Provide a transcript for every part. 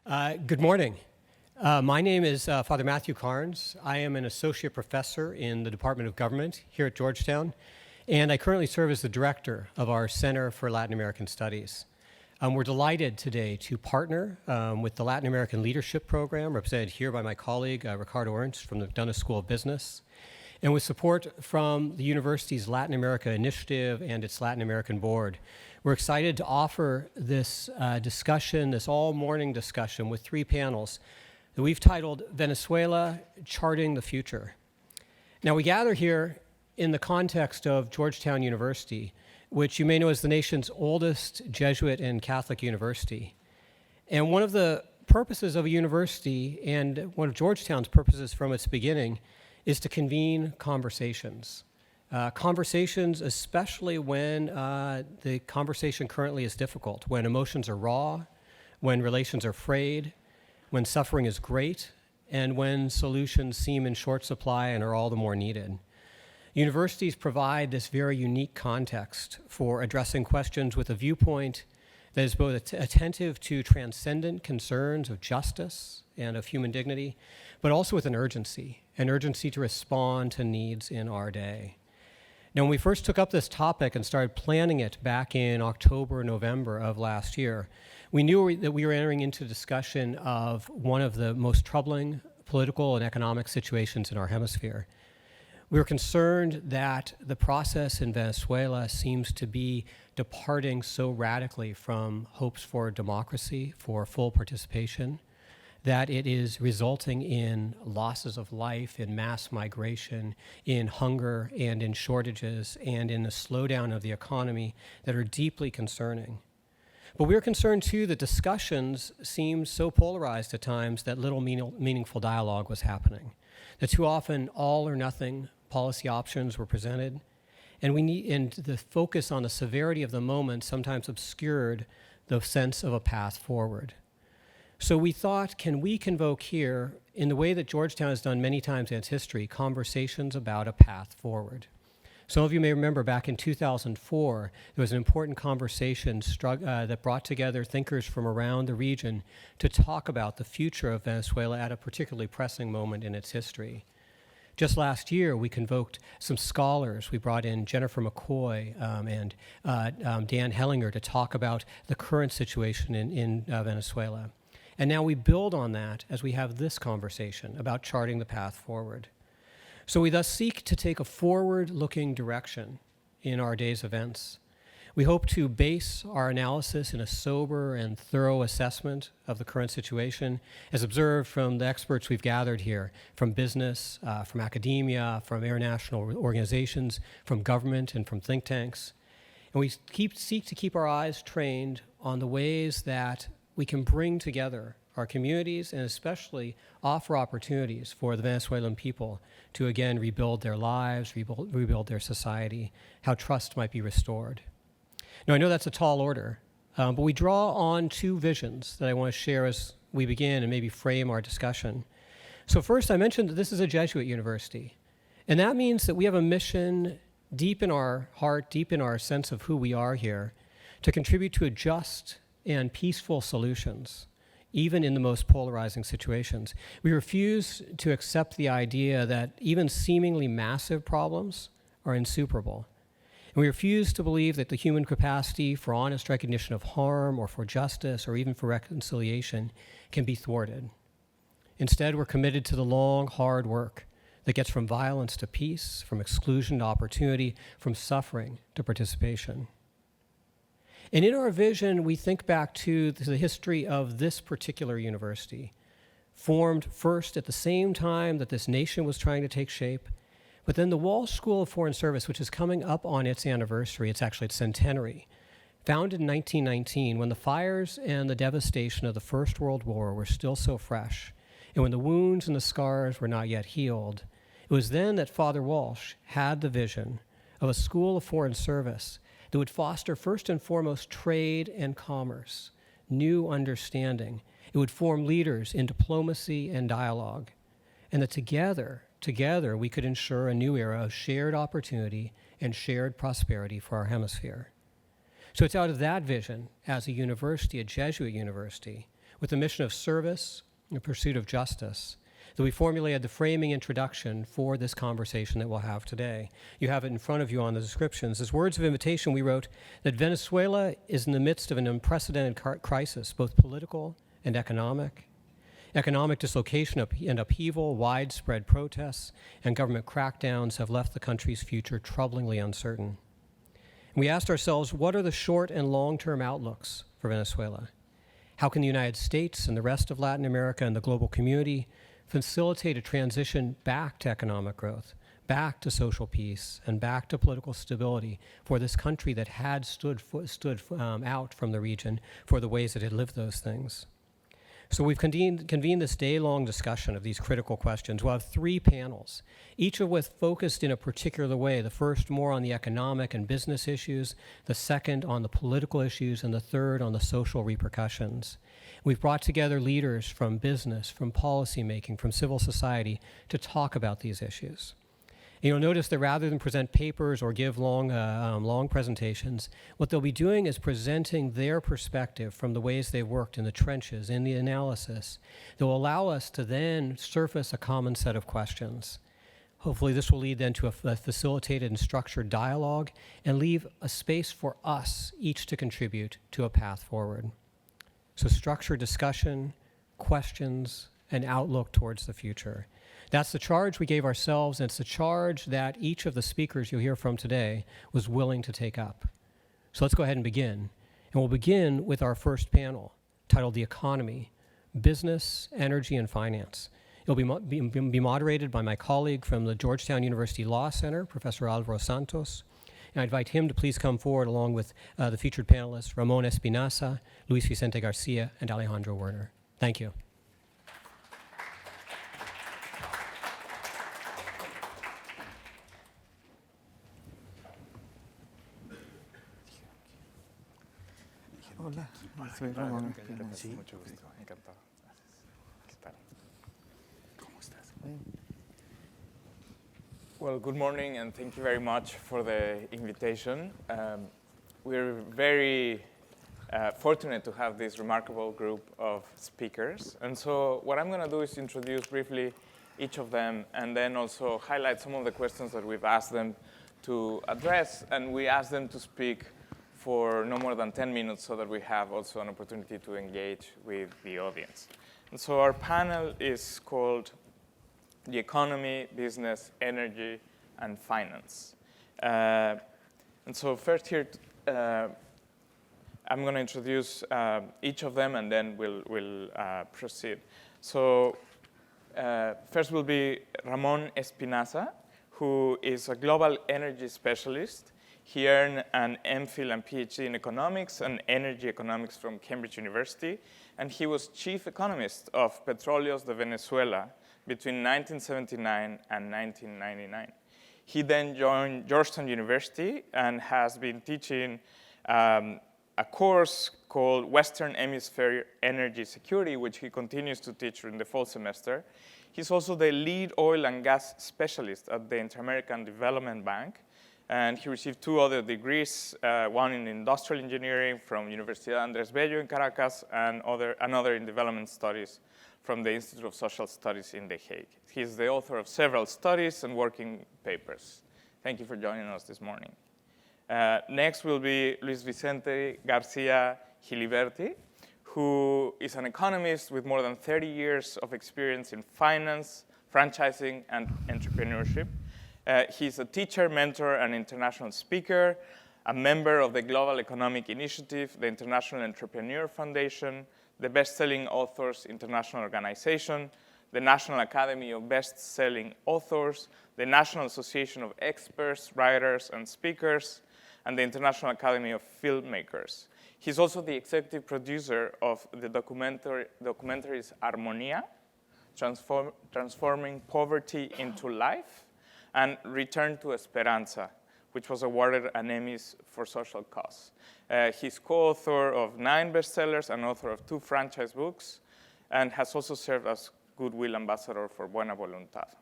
Good morning. My name is Father Matthew Carnes. I am an associate professor in the Department of Government here at Georgetown, and I currently serve as the director of our Center for Latin American Studies. We're delighted today to partner with the Latin American Leadership Program, represented here by my colleague, Ricardo Ernst from the McDonough School of Business, and with support from the university's Latin America Initiative and its Latin American Board. We're excited to offer this discussion, this all-morning discussion with three panels that we've titled Venezuela, Charting the Future. Now, we gather here in the context of Georgetown University, which you may know as the nation's oldest Jesuit and Catholic university. And one of the purposes of a university, and one of Georgetown's purposes from its beginning, is to convene conversations. Conversations, especially when the conversation currently is difficult, when emotions are raw, when relations are frayed, when suffering is great, and when solutions seem in short supply and are all the more needed. Universities provide this very unique context for addressing questions with a viewpoint that is both attentive to transcendent concerns of justice and of human dignity, but also with an urgency to respond to needs in our day. Now, when we first took up this topic and started planning it back in October, November of last year, we knew that we were entering into discussion of one of the most troubling political and economic situations in our hemisphere. We were concerned that the process in Venezuela seems to be departing so radically from hopes for democracy, for full participation, that it is resulting in losses of life, in mass migration, in hunger, and in shortages, and in the slowdown of the economy that are deeply concerning. But we're concerned, too, that discussions seemed so polarized at times that little meaningful dialogue was happening, that too often all or nothing policy options were presented, and the focus on the severity of the moment sometimes obscured the sense of a path forward. So we thought, can we convoke here, in the way that Georgetown has done many times in its history, conversations about a path forward? Some of you may remember back in 2004, there was an important conversation that brought together thinkers from around the region to talk about the future of Venezuela at a particularly pressing moment in its history. Just last year, we convoked some scholars. We brought in Jennifer McCoy and Dan Hellinger to talk about the current situation in Venezuela. And now we build on that as we have this conversation about charting the path forward. So we thus seek to take a forward-looking direction in our day's events. We hope to base our analysis in a sober and thorough assessment of the current situation, as observed from the experts we've gathered here, from business, from academia, from international organizations, from government, and from think tanks. And we seek to keep our eyes trained on the ways that we can bring together our communities and especially offer opportunities for the Venezuelan people to again rebuild their lives, rebuild their society, how trust might be restored. Now, I know that's a tall order, but we draw on two visions that I want to share as we begin and maybe frame our discussion. So first, I mentioned that this is a Jesuit university, and that means that we have a mission deep in our heart, deep in our sense of who we are here, to contribute to a just and peaceful solutions, even in the most polarizing situations. We refuse to accept the idea that even seemingly massive problems are insuperable. And we refuse to believe that the human capacity for honest recognition of harm or for justice or even for reconciliation can be thwarted. Instead, we're committed to the long, hard work that gets from violence to peace, from exclusion to opportunity, from suffering to participation. And in our vision, we think back to the history of this particular university, formed first at the same time that this nation was trying to take shape, but then the Walsh School of Foreign Service, which is coming up on its anniversary, it's actually its centenary, founded in 1919 when the fires and the devastation of the First World War were still so fresh, and when the wounds and the scars were not yet healed. It was then that Father Walsh had the vision of a school of foreign service that would foster first and foremost trade and commerce, new understanding. It would form leaders in diplomacy and dialogue, and that together we could ensure a new era of shared opportunity and shared prosperity for our hemisphere. So it's out of that vision as a university, a Jesuit university, with the mission of service and pursuit of justice, that we formulated the framing introduction for this conversation that we'll have today. You have it in front of you on the descriptions. As words of invitation, we wrote that Venezuela is in the midst of an unprecedented crisis, both political and economic. Economic dislocation and upheaval, widespread protests, and government crackdowns have left the country's future troublingly uncertain. We asked ourselves, what are the short and long-term outlooks for Venezuela? How can the United States and the rest of Latin America and the global community facilitate a transition back to economic growth, back to social peace, and back to political stability for this country that had stood out from the region for the ways it had lived those things? So we've convened this day-long discussion of these critical questions. We'll have 3 panels, each of which focused in a particular way. The first more on the economic and business issues, the second on the political issues, and the third on the social repercussions. We've brought together leaders from business, from policymaking, from civil society to talk about these issues. And you'll notice that rather than present papers or give long presentations, what they'll be doing is presenting their perspective from the ways they've worked in the trenches, in the analysis, that will allow us to then surface a common set of questions. Hopefully this will lead then to a facilitated and structured dialogue and leave a space for us each to contribute to a path forward. So structured discussion, questions, and outlook towards the future. That's the charge we gave ourselves, and it's the charge that each of the speakers you'll hear from today was willing to take up. So let's go ahead and begin. And we'll begin with our first panel, titled The Economy, Business, Energy, and Finance. It'll be moderated by my colleague from the Georgetown University Law Center, Professor Alvaro Santos. And I invite him to please come forward along with the featured panelists, Ramon Espinaza, Luis Vicente Garcia, and Alejandro Werner. Thank you. Hola, soy Ramón Espinaza. Sí, mucho gusto, encantado. ¿Qué tal? ¿Cómo estás? Well, good morning, and thank you very much for the invitation. We're very fortunate to have this remarkable group of speakers. And so what I'm going to do is introduce briefly each of them and then also highlight some of the questions that we've asked them to address. And we asked them to speak for no more than 10 minutes so that we have also an opportunity to engage with the audience. And so our panel is called The Economy, Business, Energy, and Finance. And so first here, I'm going to introduce each of them, and then we'll proceed. So first will be Ramon Espinaza, who is a global energy specialist. He earned an MPhil and PhD in economics and energy economics from Cambridge University, and he was chief economist of Petróleos de Venezuela between 1979 and 1999. He then joined Georgetown University and has been teaching a course called Western Hemisphere Energy Security, which he continues to teach during the fall semester. He's also the lead oil and gas specialist at the Inter-American Development Bank. And he received 2 other degrees, one in industrial engineering from Universidad Andrés Bello in Caracas, and another in development studies from the Institute of Social Studies in The Hague. He's the author of several studies and working papers. Thank you for joining us this morning. Next will be Luis Vicente Garcia Giliberti, who is an economist with more than 30 years of experience in finance, franchising, and entrepreneurship. He's a teacher, mentor, and international speaker, a member of the Global Economic Initiative, the International Entrepreneur Foundation, the Best-Selling Authors International Organization, the National Academy of Best-Selling Authors, the National Association of Experts, Writers, and Speakers, and the International Academy of Filmmakers. He's also the executive producer of the documentaries Armonía, Transforming Poverty into Life, and Return to Esperanza, which was awarded an Emmys for social cause. He's co-author of 9 bestsellers and author of 2 franchise books, and has also served as Goodwill Ambassador for Buena Voluntad.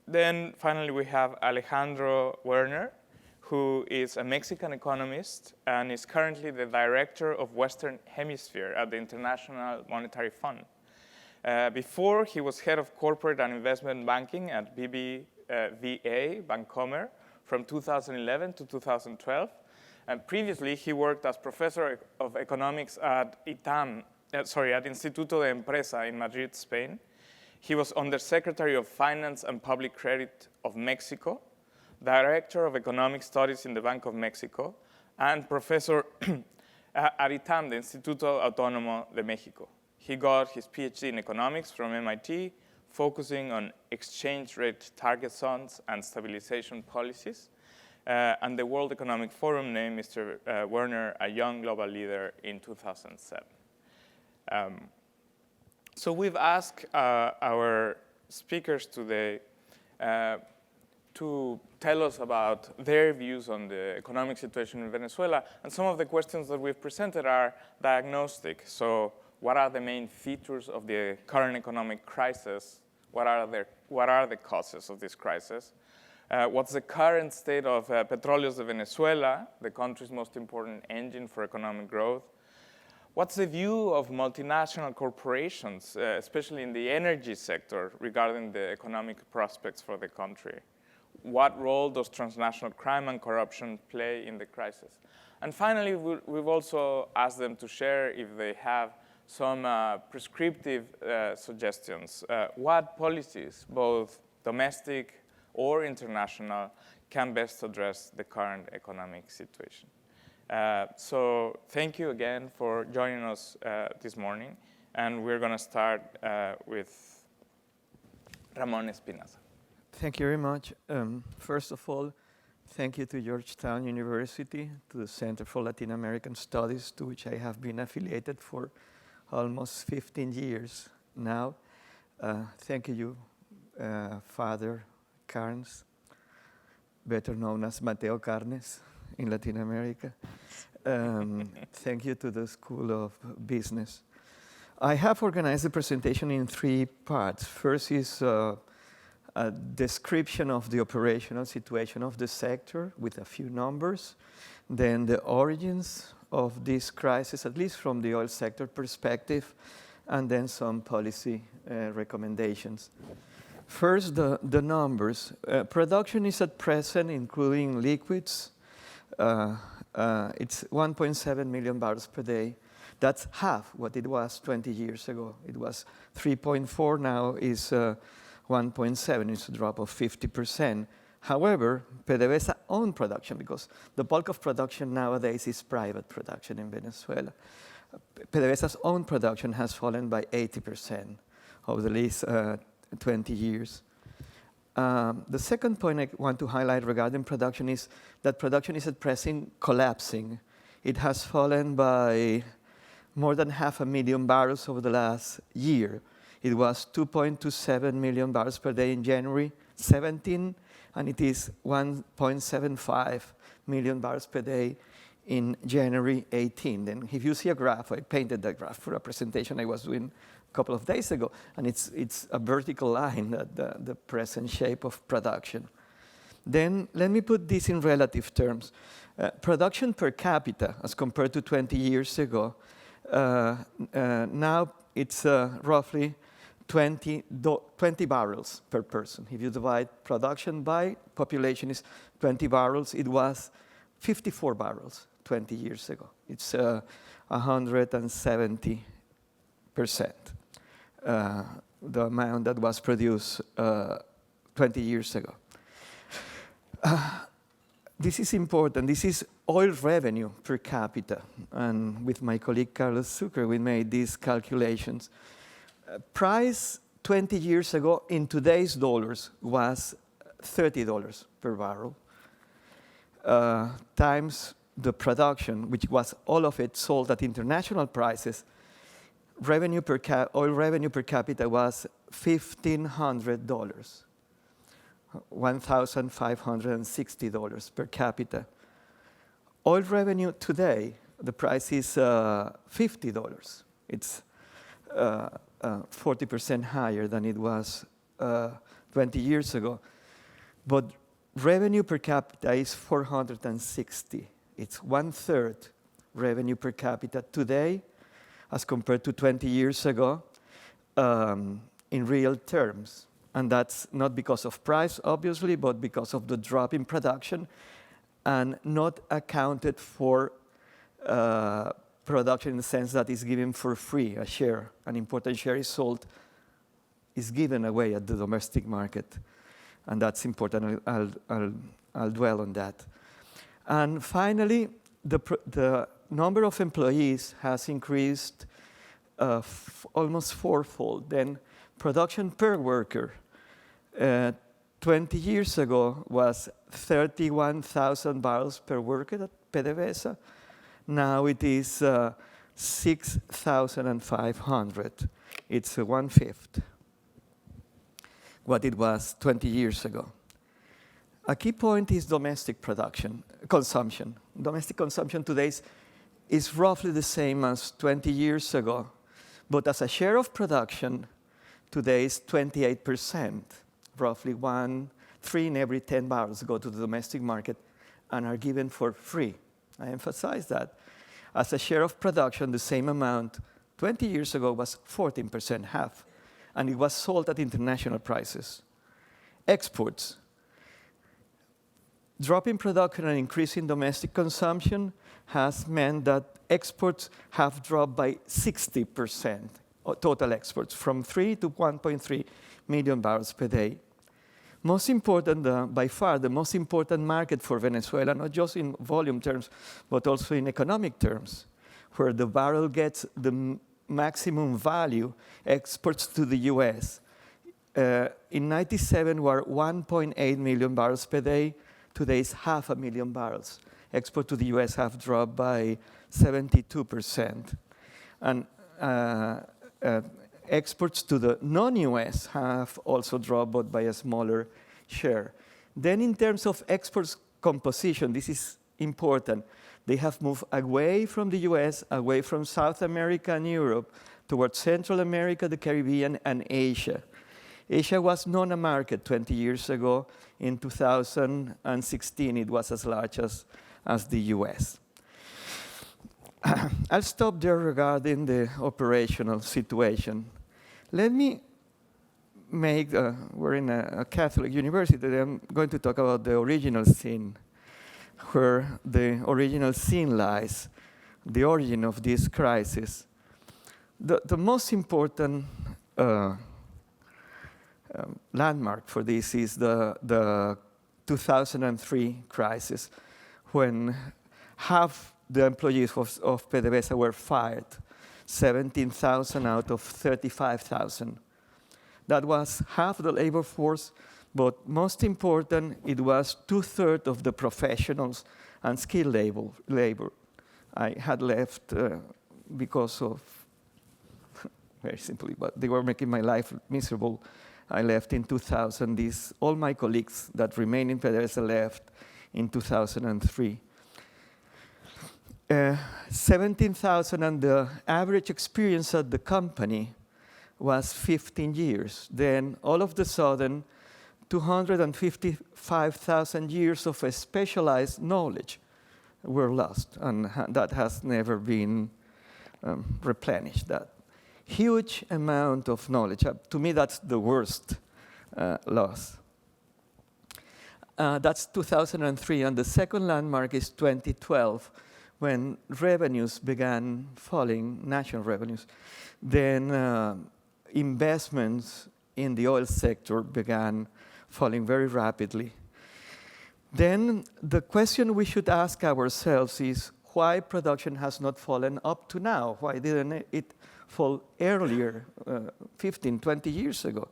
Then finally we have Alejandro Werner, who is a Mexican economist and is currently the director of Western Hemisphere at the International Monetary Fund. Before, he was head of corporate and investment banking at BBVA Bancomer from 2011 to 2012. And previously, he worked as professor of economics at Instituto de Empresa in Madrid, Spain. He was Undersecretary of Finance and Public Credit of Mexico, Director of Economic Studies in the Bank of Mexico, and professor at ITAM, the Instituto Autónomo de Mexico. He got his PhD in economics from MIT, focusing on exchange rate target zones and stabilization policies. And the World Economic Forum named Mr. Werner a young global leader in 2007. So we've asked our speakers today to tell us about their views on the economic situation in Venezuela. And some of the questions that we've presented are diagnostic. So what are the main features of the current economic crisis? What are the causes of this crisis? What's the current state of Petróleos de Venezuela, the country's most important engine for economic growth? What's the view of multinational corporations, especially in the energy sector, regarding the economic prospects for the country? What role does transnational crime and corruption play in the crisis? And finally, we've also asked them to share if they have some prescriptive suggestions. What policies, both domestic or international, can best address the current economic situation? So thank you again for joining us this morning. And we're going to start with Ramon Espinaza. Thank you very much. First of all, thank you to Georgetown University, to the Center for Latin American Studies, to which I have been affiliated for almost 15 years now. Thank you, Father Carnes, better known as Mateo Carnes in Latin America. Thank you to the School of Business. I have organized the presentation in 3 parts. First is a description of the operational situation of the sector with a few numbers, then the origins of this crisis, at least from the oil sector perspective, and then some policy recommendations. First, the numbers. Production is at present, including liquids, it's 1.7 million barrels per day. That's half what it was 20 years ago. It was 3.4, now is 1.7, it's a drop of 50%. However, PDVSA's own production, because the bulk of production nowadays is private production in Venezuela, PDVSA's own production has fallen by 80% over the last 20 years. The second point I want to highlight regarding production is that production is at present collapsing. It has fallen by more than 500,000 barrels over the last year. It was 2.27 million barrels per day in January 17, and it is 1.75 million barrels per day in January 18. Then if you see a graph, I painted that graph for a presentation I was doing a couple of days ago, and it's a vertical line, the present shape of production. Then let me put this in relative terms. Production per capita, as compared to 20 years ago, now it's roughly 20 barrels per person. If you divide production by population, is 20 barrels. It was 54 barrels 20 years ago. It's 170%, the amount that was produced 20 years ago. This is important. This is oil revenue per capita. And with my colleague Carlos Zucker, we made these calculations. Price 20 years ago in today's dollars was $30 per barrel, times the production, which was all of it sold at international prices. Oil revenue per capita was $1,500. $1,560 per capita. Oil revenue today, the price is $50. It's 40% higher than it was 20 years ago. But revenue per capita is 460. It's 1/3 revenue per capita today as compared to 20 years ago in real terms. And that's not because of price, obviously, but because of the drop in production and not accounted for production in the sense that it's given for free, a share. An important share is sold, is given away at the domestic market. And that's important. I'll dwell on that. And finally, the number of employees has increased almost fourfold. Then production per worker 20 years ago was 31,000 barrels per worker at PDVSA. Now it is 6,500. It's 1/5 what it was 20 years ago. A key point is domestic consumption. Domestic consumption today is roughly the same as 20 years ago, but as a share of production, today is 28%. Roughly 3 in every 10 barrels go to the domestic market and are given for free. I emphasize that. As a share of production, the same amount 20 years ago was 14%, half, and it was sold at international prices. Exports. Drop in production and increase in domestic consumption has meant that exports have dropped by 60%, total exports, from 3 to 1.3 million barrels per day. Most important, by far, the most important market for Venezuela, not just in volume terms, but also in economic terms, where the barrel gets the maximum value, exports to the US. In 97 were 1.8 million barrels per day. Today is 500,000 barrels. Export to the US have dropped by 72%. And exports to the non-US have also dropped, but by a smaller share. Then in terms of exports composition, this is important. They have moved away from the US, away from South America and Europe, towards Central America, the Caribbean, and Asia. Asia was not a market 20 years ago. In 2016, it was as large as the US. I'll stop there regarding the operational situation. Let me we're in a Catholic university. I'm going to talk about the original sin, where the original sin lies, the origin of this crisis. The most important landmark for this is the 2003 crisis, when half the employees of PDVSA were fired, 17,000 out of 35,000. That was half the labor force, but most important, it was 2/3 of the professionals and skilled labor. I had left because of, very simply, but they were making my life miserable. I left in 2000. All my colleagues that remained in PDVSA left in 2003. 17,000, and the average experience at the company was 15 years. Then all of a sudden, 255,000 years of specialized knowledge were lost, and that has never been replenished. That huge amount of knowledge. To me, that's the worst loss. That's 2003, and the second landmark is 2012, when revenues began falling, national revenues. Then investments in the oil sector began falling very rapidly. Then the question we should ask ourselves is why production has not fallen up to now? Why didn't it fall earlier, 15, 20 years ago?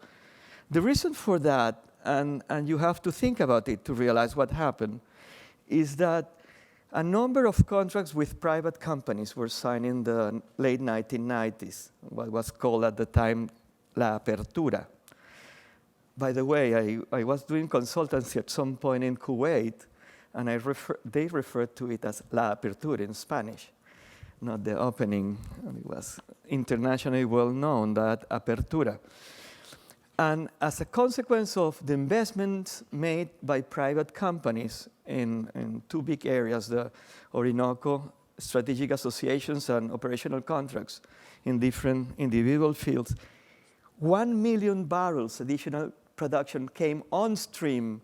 The reason for that, and you have to think about it to realize what happened, is that a number of contracts with private companies were signed in the late 1990s, what was called at the time La Apertura. By the way, I was doing consultancy at some point in Kuwait, and they referred to it as La Apertura in Spanish, not the opening. It was internationally well known, that Apertura. And as a consequence of the investments made by private companies in two big areas, the Orinoco strategic associations and operational contracts in different individual fields, 1 million barrels additional production came on stream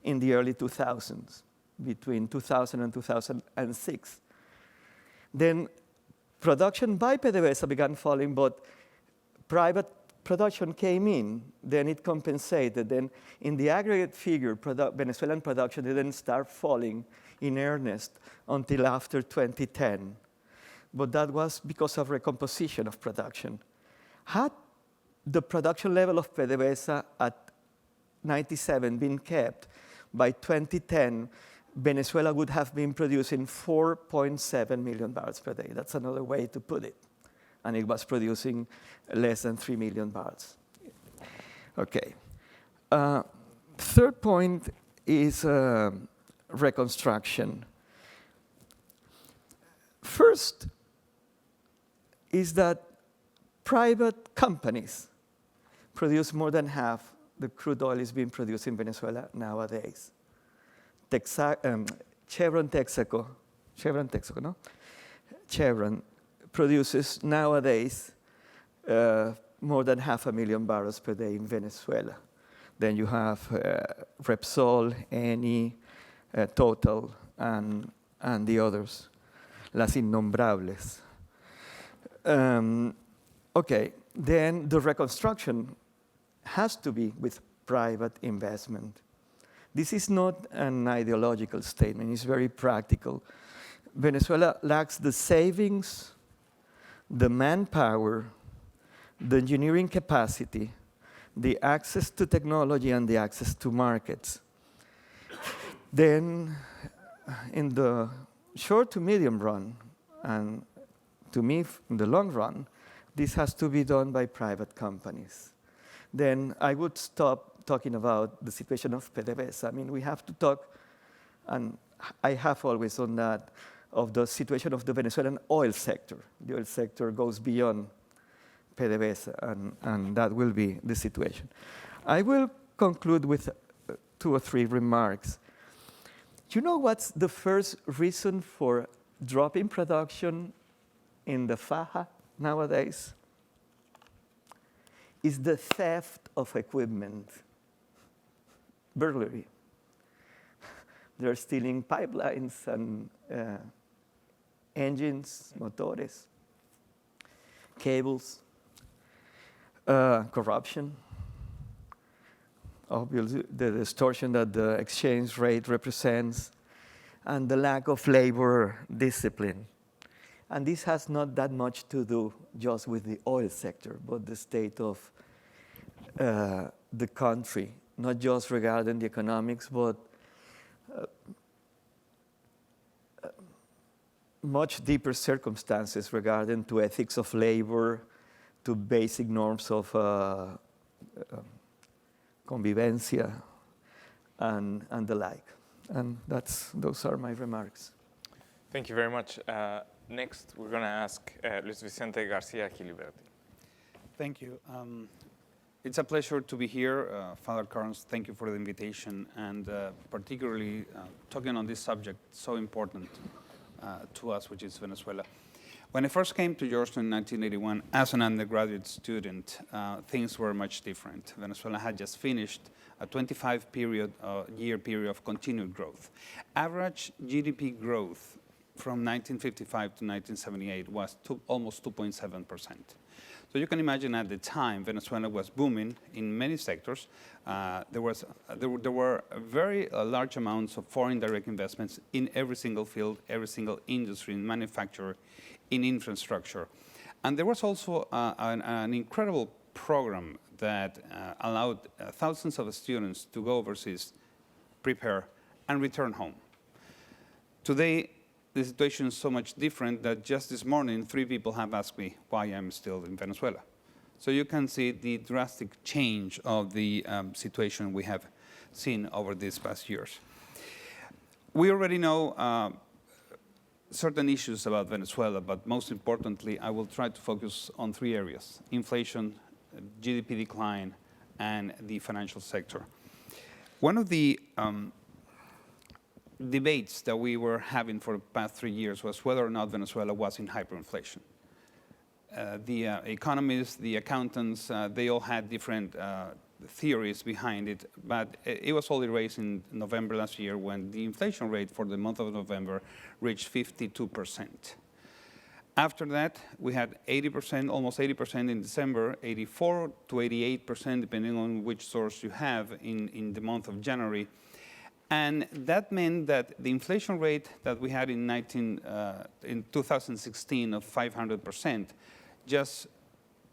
in the early 2000s, between 2000 and 2006. Then production by PDVSA began falling, but private production came in, then it compensated. Then in the aggregate figure, Venezuelan production didn't start falling in earnest until after 2010. But that was because of recomposition of production. Had the production level of PDVSA at 97 been kept, by 2010, Venezuela would have been producing 4.7 million barrels per day. That's another way to put it. And it was producing less than 3 million barrels. Okay. Third point is reconstruction. First is that private companies produce more than half the crude oil is being produced in Venezuela nowadays. Chevron Texaco, no? Chevron produces nowadays more than 500,000 barrels per day in Venezuela. Then you have Repsol, Eni, Total, and the others, las innombrables. Okay, then the reconstruction has to be with private investment. This is not an ideological statement, it's very practical. Venezuela lacks the savings, the manpower, the engineering capacity, the access to technology, and the access to markets. Then, in the short to medium run, and to me, in the long run, this has to be done by private companies. Then I would stop talking about the situation of PDVSA. I mean, we have to talk, and I have always done that, of the situation of the Venezuelan oil sector. The oil sector goes beyond PDVSA, and that will be the situation. I will conclude with 2 or 3 remarks. You know what's the first reason for dropping production in the Faja nowadays? Is the theft of equipment, burglary. They're stealing pipelines and engines, motores, cables, corruption, obviously the distortion that the exchange rate represents, and the lack of labor discipline. And this has not that much to do just with the oil sector, but the state of the country, not just regarding the economics, but much deeper circumstances regarding to ethics of labor, to basic norms of convivencia, and the like. And those are my remarks. Thank you very much. Next, we're going to ask Luis Vicente Garcia Giliberti. Thank you. It's a pleasure to be here. Father Carnes, thank you for the invitation, and particularly talking on this subject so important to us, which is Venezuela. When I first came to Georgetown in 1981 as an undergraduate student, things were much different. Venezuela had just finished a 25-year period of continued growth. Average GDP growth from 1955 to 1978 was almost 2.7%. So you can imagine at the time, Venezuela was booming in many sectors. There were very large amounts of foreign direct investments in every single field, every single industry, in manufacture, in infrastructure. And there was also an incredible program that allowed thousands of students to go overseas, prepare, and return home. Today, the situation is so much different that just this morning, 3 people have asked me why I'm still in Venezuela. So you can see the drastic change of the situation we have seen over these past years. We already know certain issues about Venezuela, but most importantly, I will try to focus on 3 areas: inflation, GDP decline, and the financial sector. One of the debates that we were having for the past 3 years was whether or not Venezuela was in hyperinflation. The economists, the accountants, they all had different theories behind it, but it was only raised in November last year when the inflation rate for the month of November reached 52%. After that, we had 80%, almost 80% in December, 84 to 88%, depending on which source you have in the month of January. And that meant that the inflation rate that we had in 2016 of 500% just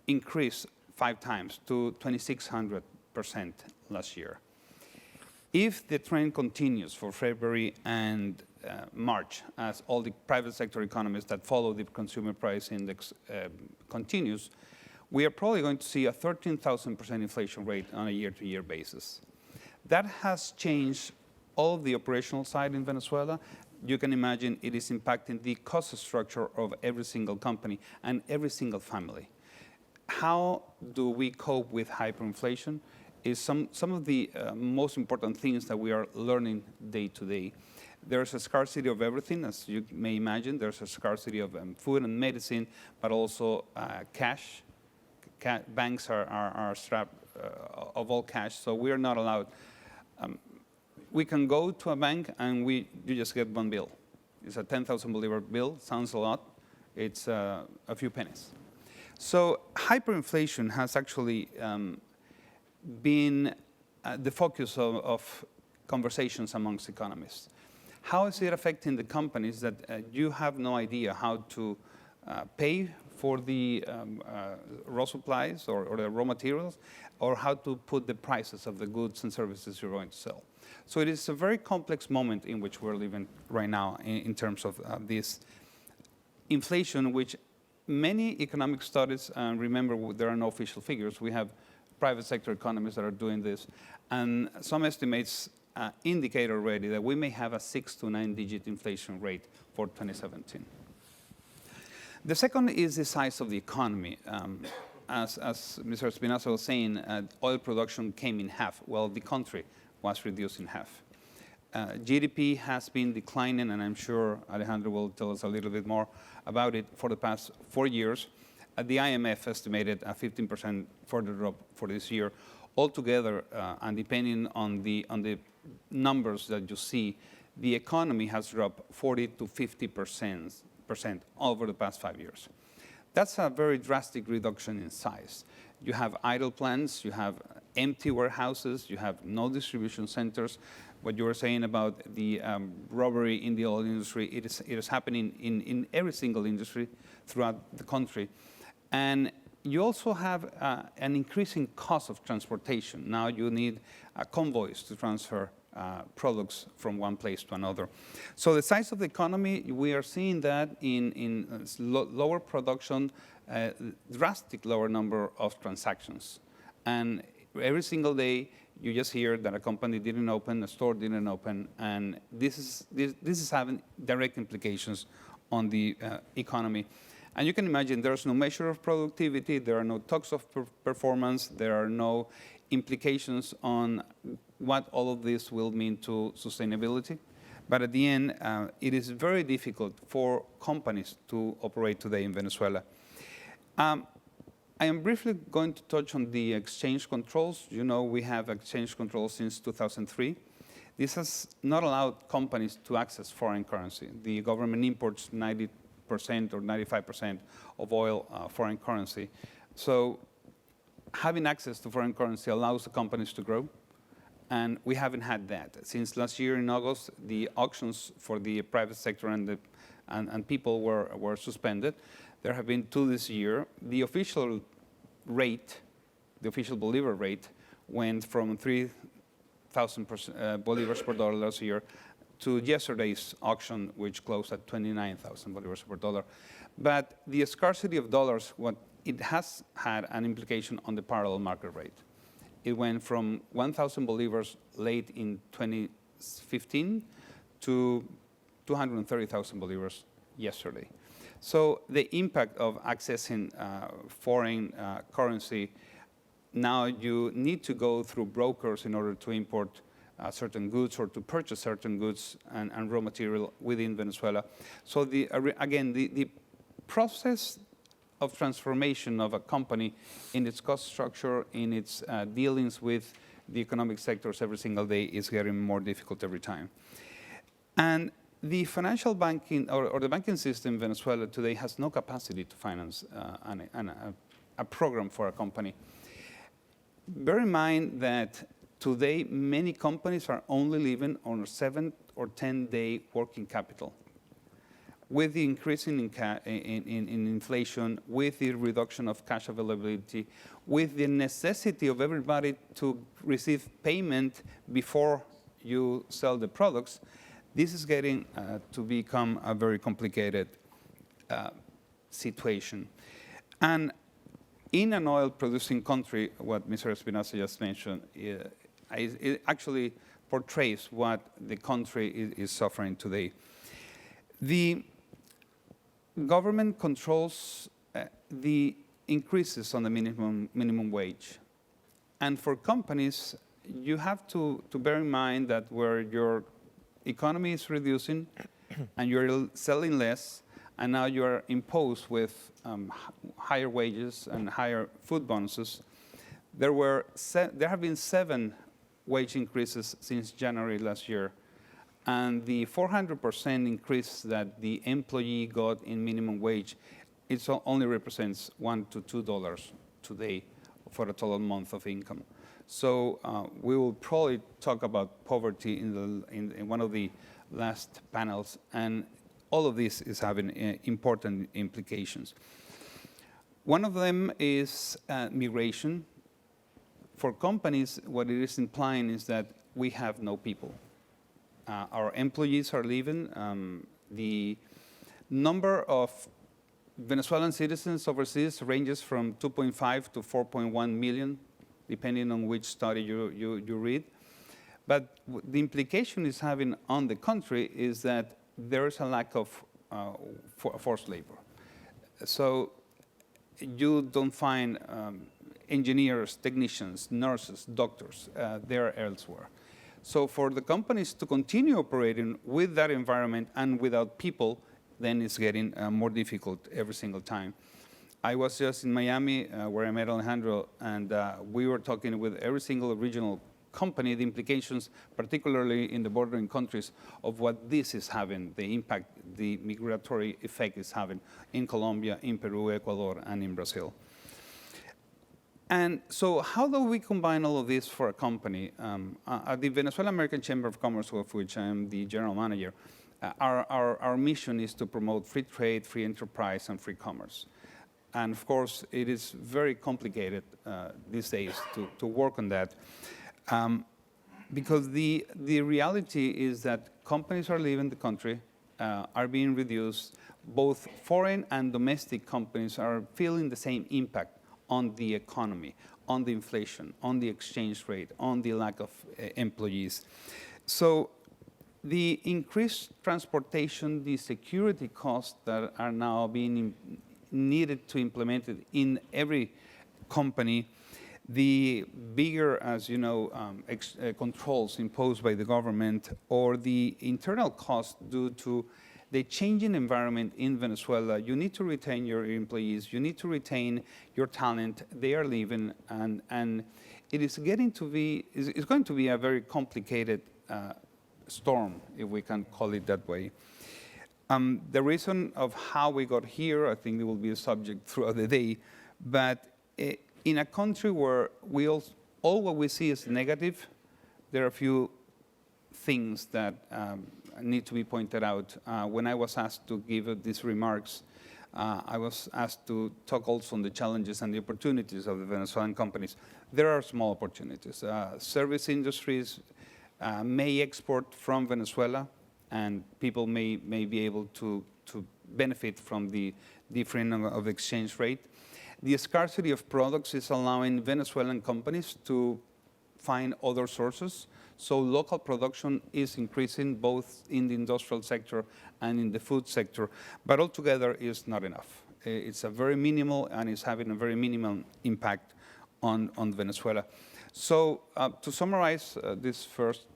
increased 5 times to 2,600% last year. If the trend continues for February and March, as all the private sector economies that follow the consumer price index continues, we are probably going to see a 13,000% inflation rate on a year-to-year basis. That has changed all of the operational side in Venezuela. You can imagine it is impacting the cost structure of every single company and every single family. How do we cope with hyperinflation is some of the most important things that we are learning day to day. There's a scarcity of everything, as you may imagine. There's a scarcity of food and medicine, but also cash. Banks are strapped of all cash, so we are not allowed. We can go to a bank and you just get one bill. It's a 10,000 bolivar bill. Sounds a lot. It's a few pennies. So hyperinflation has actually been the focus of conversations amongst economists. How is it affecting the companies that you have no idea how to pay for the raw supplies or the raw materials, or how to put the prices of the goods and services you're going to sell? So it is a very complex moment in which we're living right now in terms of this inflation, which many economic studies, remember there are no official figures, we have private sector economists that are doing this, and some estimates indicate already that we may have a 6 to 9-digit inflation rate for 2017. The second is the size of the economy. As Mr. Espinosa was saying, oil production came in half. Well, the country was reduced in half. GDP has been declining, and I'm sure Alejandro will tell us a little bit more about it, for the past 4 years. The IMF estimated a 15% further drop for this year. Altogether, and depending on the numbers that you see, the economy has dropped 40 to 50% over the past 5 years. That's a very drastic reduction in size. You have idle plants, you have empty warehouses, you have no distribution centers. What you were saying about the robbery in the oil industry, it is happening in every single industry throughout the country. And you also have an increasing cost of transportation. Now you need convoys to transfer products from one place to another. So the size of the economy, we are seeing that in lower production, drastic lower number of transactions. And every single day, you just hear that a company didn't open, a store didn't open, and this is having direct implications on the economy. And you can imagine there's no measure of productivity, there are no talks of performance, there are no implications on what all of this will mean to sustainability. But at the end, it is very difficult for companies to operate today in Venezuela. I am briefly going to touch on the exchange controls. You know, we have exchange controls since 2003. This has not allowed companies to access foreign currency. The government imports 90% or 95% of oil foreign currency. So having access to foreign currency allows the companies to grow, and we haven't had that. Since last year in August, the auctions for the private sector and people were suspended. There have been 2 this year. The official rate, the official bolivar rate, went from 3,000 bolivars per dollar last year to yesterday's auction, which closed at 29,000 bolivars per dollar. But the scarcity of dollars, it has had an implication on the parallel market rate. It went from 1,000 bolivars late in 2015 to 230,000 bolivars yesterday. So the impact of accessing foreign currency now you need to go through brokers in order to import certain goods or to purchase certain goods and raw material within Venezuela. So again, the process of transformation of a company in its cost structure, in its dealings with the economic sectors every single day is getting more difficult every time. And the financial banking or the banking system in Venezuela today has no capacity to finance a program for a company. Bear in mind that today many companies are only living on a 7 or 10-day working capital. With the increase in inflation, with the reduction of cash availability, with the necessity of everybody to receive payment before you sell the products, this is getting to become a very complicated situation. And in an oil-producing country, what Mr. Espinosa just mentioned, it actually portrays what the country is suffering today. The government controls the increases on the minimum wage. And for companies, you have to bear in mind that where your economy is reducing and you're selling less, and now you are imposed with higher wages and higher food bonuses, there have been 7 wage increases since January last year. And the 400% increase that the employee got in minimum wage, it only represents $1 to $2 today for a total month of income. So we will probably talk about poverty in one of the last panels, and all of this is having important implications. One of them is migration. For companies, what it is implying is that we have no people. Our employees are leaving. The number of Venezuelan citizens overseas ranges from 2.5 to 4.1 million, depending on which study you read. But the implication it's having on the country is that there is a lack of forced labor. So you don't find engineers, technicians, nurses, doctors. They're elsewhere. So for the companies to continue operating with that environment and without people, then it's getting more difficult every single time. I was just in Miami where I met Alejandro, and we were talking with every single regional company, the implications, particularly in the bordering countries, of what this is having, the impact the migratory effect is having in Colombia, in Peru, Ecuador, and in Brazil. And so how do we combine all of this for a company? At the Venezuelan-American Chamber of Commerce, of which I am the general manager, our mission is to promote free trade, free enterprise, and free commerce. And of course, it is very complicated these days to work on that. Because the reality is that companies are leaving the country, are being reduced. Both foreign and domestic companies are feeling the same impact on the economy, on the inflation, on the exchange rate, on the lack of employees. So the increased transportation, the security costs that are now being needed to implement it in every company, the bigger, as you know, controls imposed by the government, or the internal costs due to the changing environment in Venezuela. You need to retain your employees, you need to retain your talent. They are leaving, and it is getting to be, it's going to be a very complicated storm, if we can call it that way. The reason of how we got here, I think it will be a subject throughout the day, but in a country where all what we see is negative, there are a few things that need to be pointed out. When I was asked to give these remarks, I was asked to talk also on the challenges and the opportunities of the Venezuelan companies. There are small opportunities. Service industries may export from Venezuela, and people may be able to benefit from the difference of exchange rate. The scarcity of products is allowing Venezuelan companies to find other sources. So local production is increasing both in the industrial sector and in the food sector, but altogether is not enough. It's a very minimal, and it's having a very minimal impact on Venezuela. So to summarize this first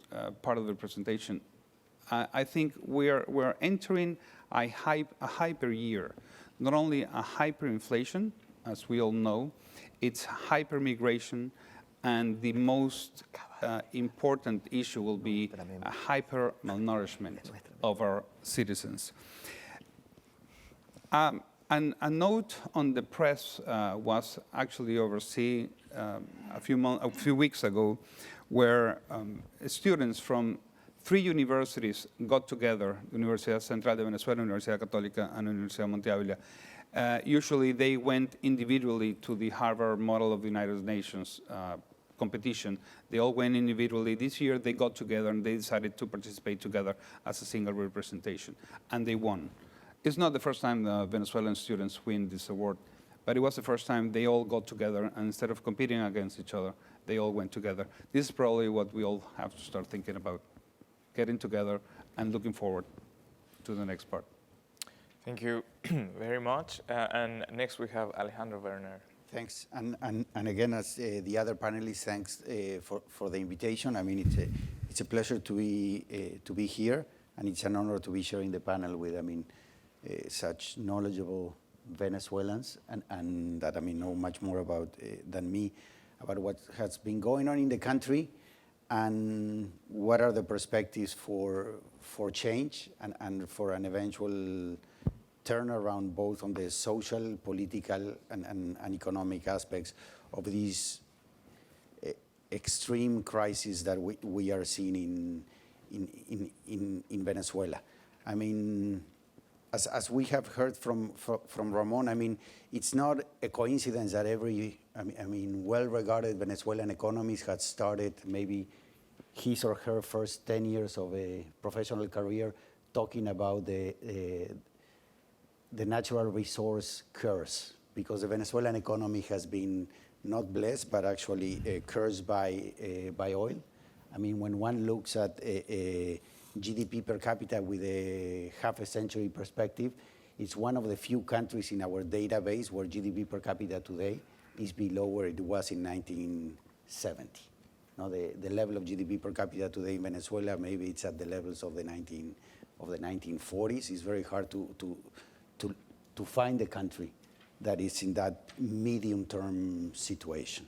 part of the presentation, I think we're entering a hyper year. Not only a hyperinflation, as we all know, it's hypermigration, and the most important issue will be a hyper malnourishment of our citizens. And a note on the press was actually overseen a few weeks ago, where students from 3 universities got together: Universidad Central de Venezuela, Universidad Católica, and Universidad Monte Ávila. Usually they went individually to the Harvard Model of the United Nations competition. They all went individually. This year they got together and they decided to participate together as a single representation, and they won. It's not the first time Venezuelan students win this award, but it was the first time they all got together, and instead of competing against each other, they all went together. This is probably what we all have to start thinking about, getting together and looking forward to the next part. Thank you very much. And next we have Alejandro Werner. Thanks, and again, as the other panelists, thanks for the invitation. I mean, it's a pleasure to be here, and it's an honor to be sharing the panel with, such knowledgeable Venezuelans, and that know much more about than me about what has been going on in the country, and what are the perspectives for change and for an eventual turnaround, both on the social, political, and economic aspects of these extreme crises that we are seeing in Venezuela. I mean, as we have heard from Ramon, I mean, it's not a coincidence that every well-regarded Venezuelan economist had started maybe his or her first 10 years of a professional career talking about the natural resource curse, because the Venezuelan economy has been not blessed, but actually cursed by oil. I mean, when one looks at GDP per capita with a half a century perspective, it's one of the few countries in our database where GDP per capita today is below where it was in 1970. Now, the level of GDP per capita today in Venezuela, maybe it's at the levels of the 1940s. It's very hard to find a country that is in that medium-term situation.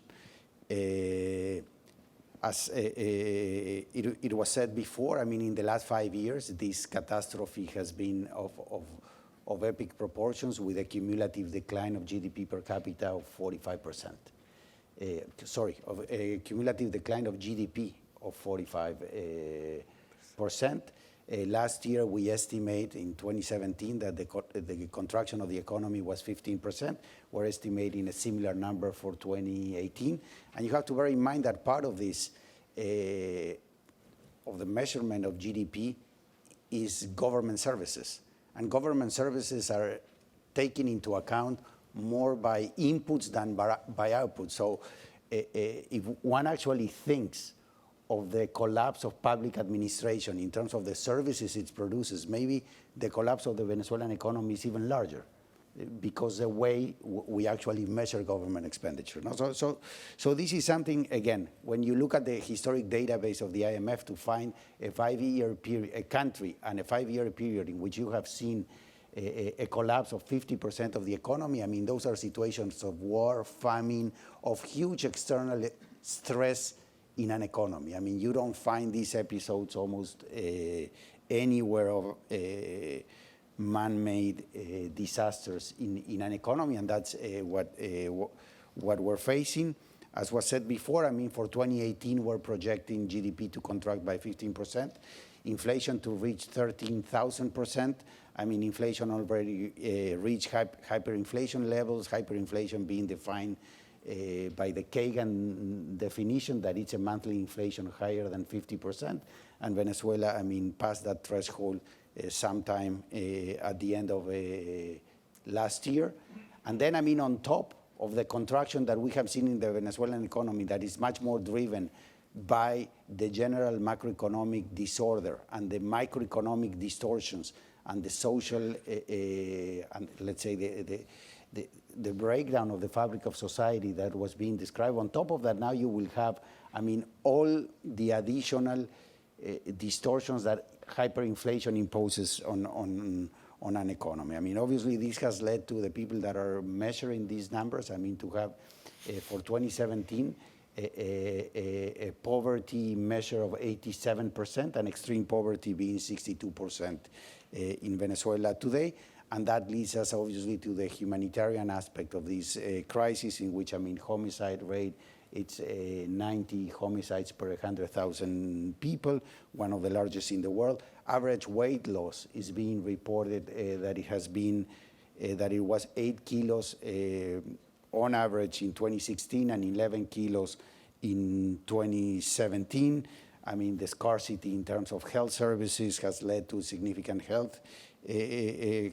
As it was said before, I mean, in the last 5 years, this catastrophe has been of epic proportions, with a cumulative decline of GDP per capita of 45%. Of a cumulative decline of GDP of 45%. Last year, we estimate in 2017 that the contraction of the economy was 15%. We're estimating a similar number for 2018. And you have to bear in mind that part of this, of the measurement of GDP, is government services. And government services are taken into account more by inputs than by outputs. So if one actually thinks of the collapse of public administration in terms of the services it produces, maybe the collapse of the Venezuelan economy is even larger, because the way we actually measure government expenditure. So this is something, again, when you look at the historic database of the IMF to find a 5-year period, a country and a 5-year period in which you have seen a collapse of 50% of the economy, I mean, those are situations of war, famine, of huge external stress in an economy. I mean, you don't find these episodes almost anywhere of man-made disasters in an economy, and that's what we're facing. As was said before, I mean, for 2018, we're projecting GDP to contract by 15%, inflation to reach 13,000%. I mean, inflation already reached hyperinflation levels, hyperinflation being defined by the Kagan definition, that it's a monthly inflation higher than 50%. And Venezuela, I mean, passed that threshold sometime at the end of last year. And then, I mean, on top of the contraction that we have seen in the Venezuelan economy, that is much more driven by the general macroeconomic disorder and the microeconomic distortions and the social, and let's say the breakdown of the fabric of society that was being described. On top of that, now you will have, I mean, all the additional distortions that hyperinflation imposes on an economy. I mean, obviously, this has led to the people that are measuring these numbers, I mean, to have, for 2017, a poverty measure of 87% and extreme poverty being 62% in Venezuela today. And that leads us obviously to the humanitarian aspect of this crisis, in which, I mean, homicide rate, it's 90 homicides per 100,000 people, one of the largest in the world. Average weight loss is being reported that it has been, that it was 8 kilos on average in 2016 and 11 kilos in 2017. I mean, the scarcity in terms of health services has led to significant health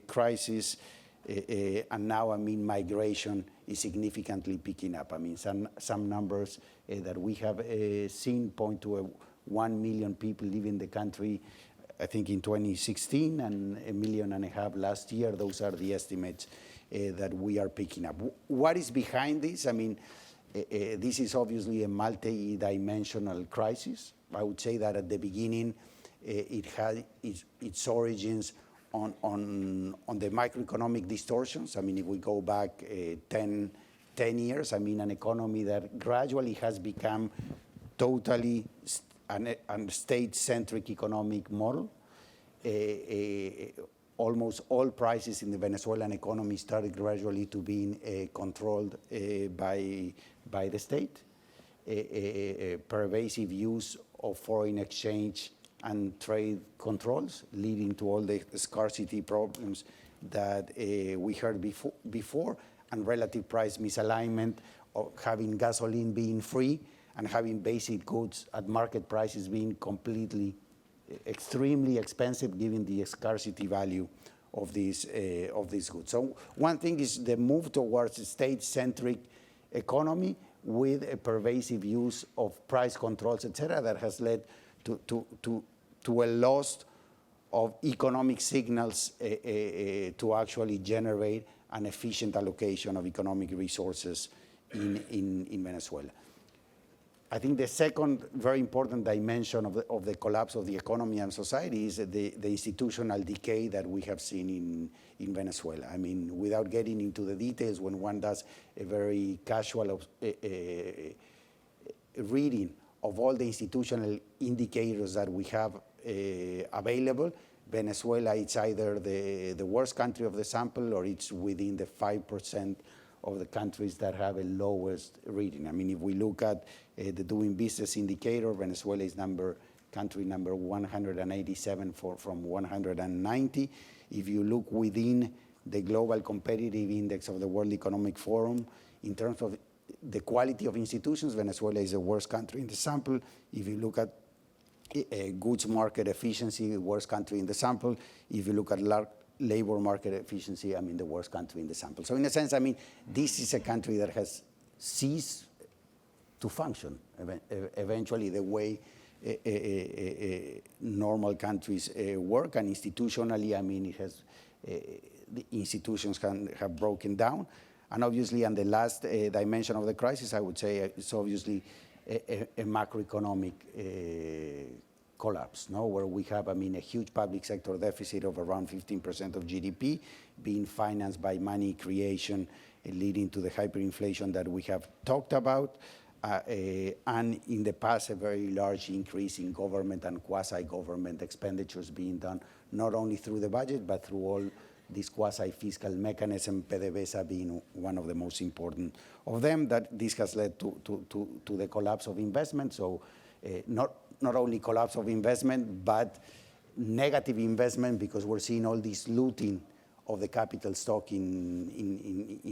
crisis, and now, I mean, migration is significantly picking up. I mean, some numbers that we have seen point to 1 million people leaving the country, I think in 2016, and 1.5 million last year. Those are the estimates that we are picking up. What is behind this? I mean, this is obviously a multi-dimensional crisis. I would say that at the beginning, it had its origins on the macroeconomic distortions. I mean, if we go back 10 years, I mean, an economy that gradually has become totally a state-centric economic model. Almost all prices in the Venezuelan economy started gradually to be controlled by the state. Pervasive use of foreign exchange and trade controls, leading to all the scarcity problems that we heard before, and relative price misalignment, of having gasoline being free and having basic goods at market prices being completely, extremely expensive, given the scarcity value of these goods. So one thing is the move towards a state-centric economy with a pervasive use of price controls, et cetera, that has led to a loss of economic signals to actually generate an efficient allocation of economic resources in Venezuela. I think the second very important dimension of the collapse of the economy and society is the institutional decay that we have seen in Venezuela. I mean, without getting into the details, when one does a very casual reading of all the institutional indicators that we have available, Venezuela, it's either the worst country of the sample, or it's within the 5% of the countries that have a lowest reading. I mean, if we look at the doing business indicator, Venezuela is country number 187 from 190. If you look within the global competitive index of the World Economic Forum, in terms of the quality of institutions, Venezuela is the worst country in the sample. If you look at goods market efficiency, the worst country in the sample. If you look at labor market efficiency, I mean, the worst country in the sample. So in a sense, I mean, this is a country that has ceased to function eventually the way normal countries work, and institutionally, I mean, it has, the institutions have broken down. And obviously, and the last dimension of the crisis, I would say, is obviously a macroeconomic collapse, no? Where we have, I mean, a huge public sector deficit of around 15% of GDP being financed by money creation, leading to the hyperinflation that we have talked about. And in the past, a very large increase in government and quasi-government expenditures being done, not only through the budget, but through all this quasi-fiscal mechanism, PDVSA being one of the most important of them, that this has led to the collapse of investment. So not only collapse of investment, but negative investment, because we're seeing all this looting of the capital stock in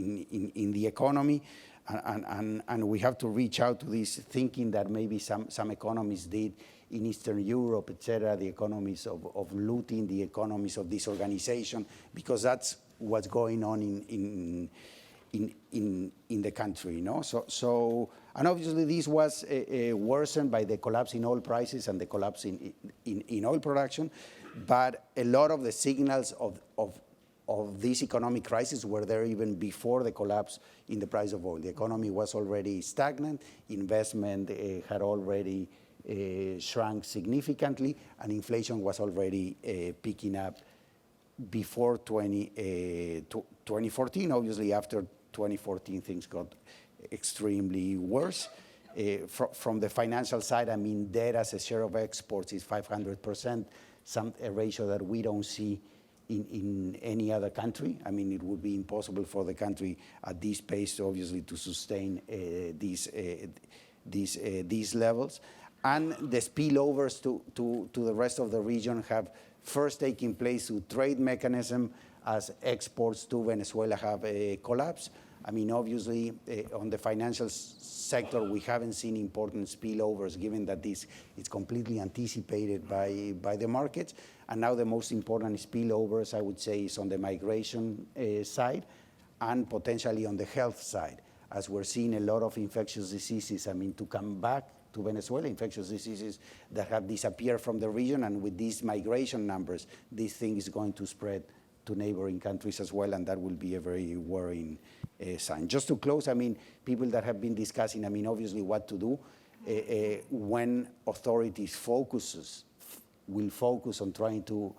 the economy. And we have to reach out to this thinking that maybe some economies did in Eastern Europe, et cetera, the economies of looting, the economies of disorganization, because that's what's going on in the country, you know? So and obviously this was worsened by the collapse in oil prices and the collapse in oil production, but a lot of the signals of of this economic crisis were there even before the collapse in the price of oil. The economy was already stagnant, investment had already shrunk significantly, and inflation was already picking up before 2014. Obviously, after 2014, things got extremely worse. From the financial side, I mean, debt as a share of exports is 500%, a ratio that we don't see in any other country. I mean, it would be impossible for the country at this pace, obviously, to sustain these levels. And the spillovers to the rest of the region have first taken place through trade mechanism as exports to Venezuela have collapsed. I mean, obviously, on the financial sector, we haven't seen important spillovers, given that this is completely anticipated by the markets. And now the most important spillovers, I would say, is on the migration side and potentially on the health side, as we're seeing a lot of infectious diseases, I mean, to come back to Venezuela, infectious diseases that have disappeared from the region, and with these migration numbers, this thing is going to spread to neighboring countries as well, and that will be a very worrying sign. Just to close, I mean, people that have been discussing, I mean, obviously what to do when authorities will focus on trying to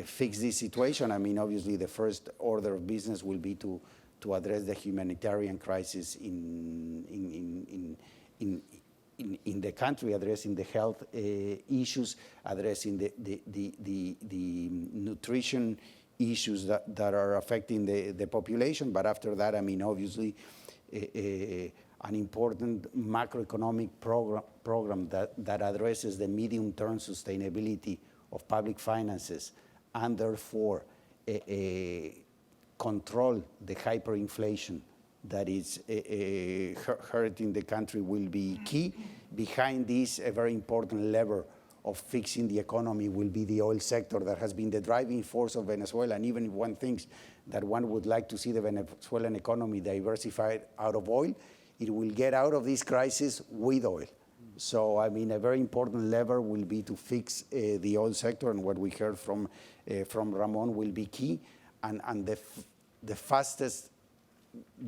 fix this situation. I mean, obviously the first order of business will be to address the humanitarian crisis in the country, addressing the health issues, addressing the nutrition issues that are affecting the population. But after that, I mean, obviously, an important macroeconomic program that addresses the medium-term sustainability of public finances, and therefore control the hyperinflation that is hurting the country will be key. Behind this, a very important lever of fixing the economy will be the oil sector that has been the driving force of Venezuela. And even if one thinks that one would like to see the Venezuelan economy diversified out of oil, it will get out of this crisis with oil. So, I mean, a very important lever will be to fix the oil sector, and what we heard from Ramon will be key. And the fastest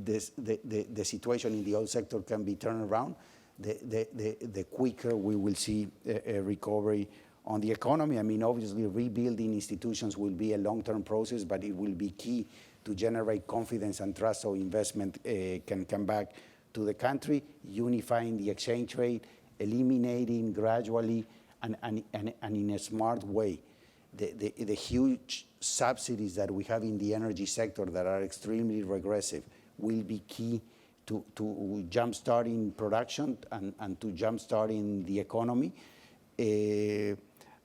the situation in the oil sector can be turned around, the quicker we will see a recovery on the economy. I mean, obviously, rebuilding institutions will be a long-term process, but it will be key to generate confidence and trust so investment can come back to the country, unifying the exchange rate, eliminating gradually and in a smart way the huge subsidies that we have in the energy sector that are extremely regressive will be key to jump-starting production and to jump-starting the economy.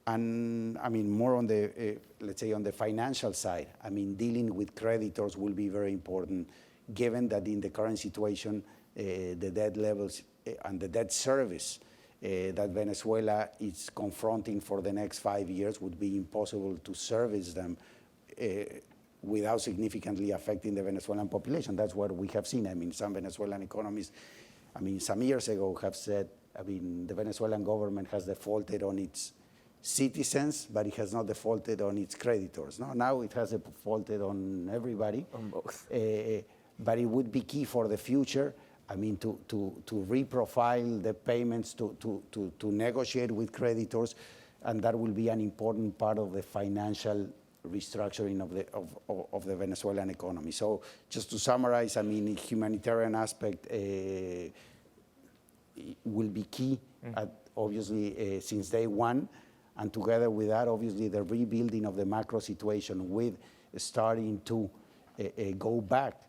And I mean, more on the, let's say, on the financial side, I mean, dealing with creditors will be very important, given that in the current situation, the debt levels and the debt service that Venezuela is confronting for the next 5 years would be impossible to service them without significantly affecting the Venezuelan population. That's what we have seen. I mean, some Venezuelan economists, I mean, some years ago have said, I mean, the Venezuelan government has defaulted on its citizens, but it has not defaulted on its creditors. No? Now it has defaulted on everybody. On both. But it would be key for the future, I mean, to reprofile the payments, to negotiate with creditors, and that will be an important part of the financial restructuring of the Venezuelan economy. So just to summarize, I mean, the humanitarian aspect will be key, obviously, since day one. And together with that, obviously, the rebuilding of the macro situation with starting to go back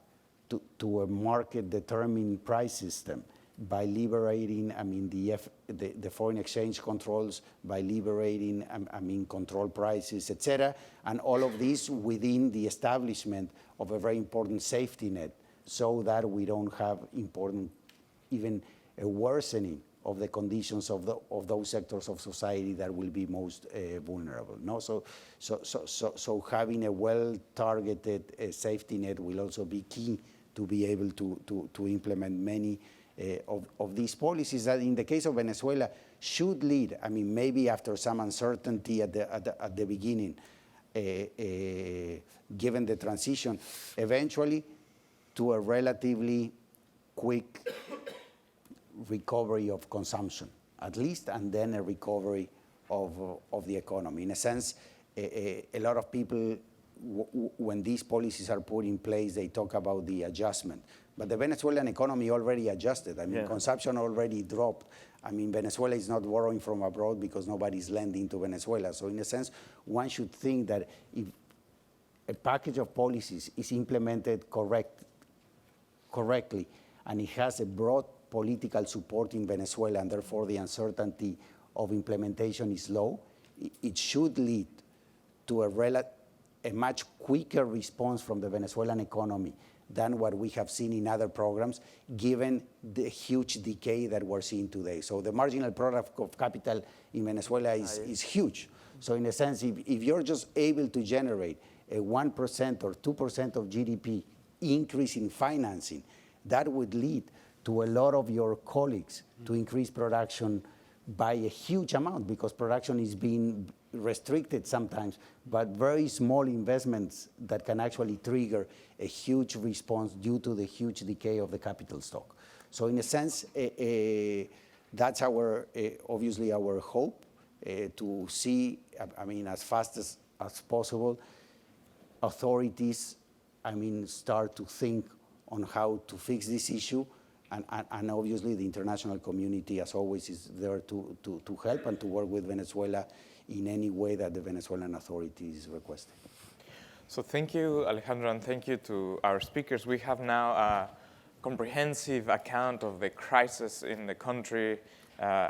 to a market-determined price system by liberating, I mean, the foreign exchange controls, by liberating, I mean, control prices, et cetera, and all of this within the establishment of a very important safety net, so that we don't have important, even a worsening of the conditions of those sectors of society that will be most vulnerable. No, so having a well-targeted safety net will also be key to be able to implement many of these policies that, in the case of Venezuela, should lead. I mean, maybe after some uncertainty at the beginning, given the transition, eventually to a relatively quick recovery of consumption, at least, and then a recovery of the economy. In a sense, a lot of people, when these policies are put in place, they talk about the adjustment. But the Venezuelan economy already adjusted. I mean, consumption already dropped. I mean, Venezuela is not borrowing from abroad because nobody's lending to Venezuela. So in a sense, one should think that if a package of policies is implemented correctly, and it has a broad political support in Venezuela, and therefore the uncertainty of implementation is low, it should lead to a much quicker response from the Venezuelan economy than what we have seen in other programs, given the huge decay that we're seeing today. So the marginal product of capital in Venezuela is huge. So in a sense, if you're just able to generate a 1% or 2% of GDP increase in financing, that would lead to a lot of your colleagues to increase production by a huge amount, because production is being restricted sometimes, but very small investments that can actually trigger a huge response due to the huge decay of the capital stock. So in a sense, that's obviously our hope, to see, I mean, as fast as possible, authorities, I mean, start to think on how to fix this issue. And obviously the international community, as always, is there to help and to work with Venezuela in any way that the Venezuelan authorities request. So thank you, Alejandro, and thank you to our speakers. We have now a comprehensive account of the crisis in the country,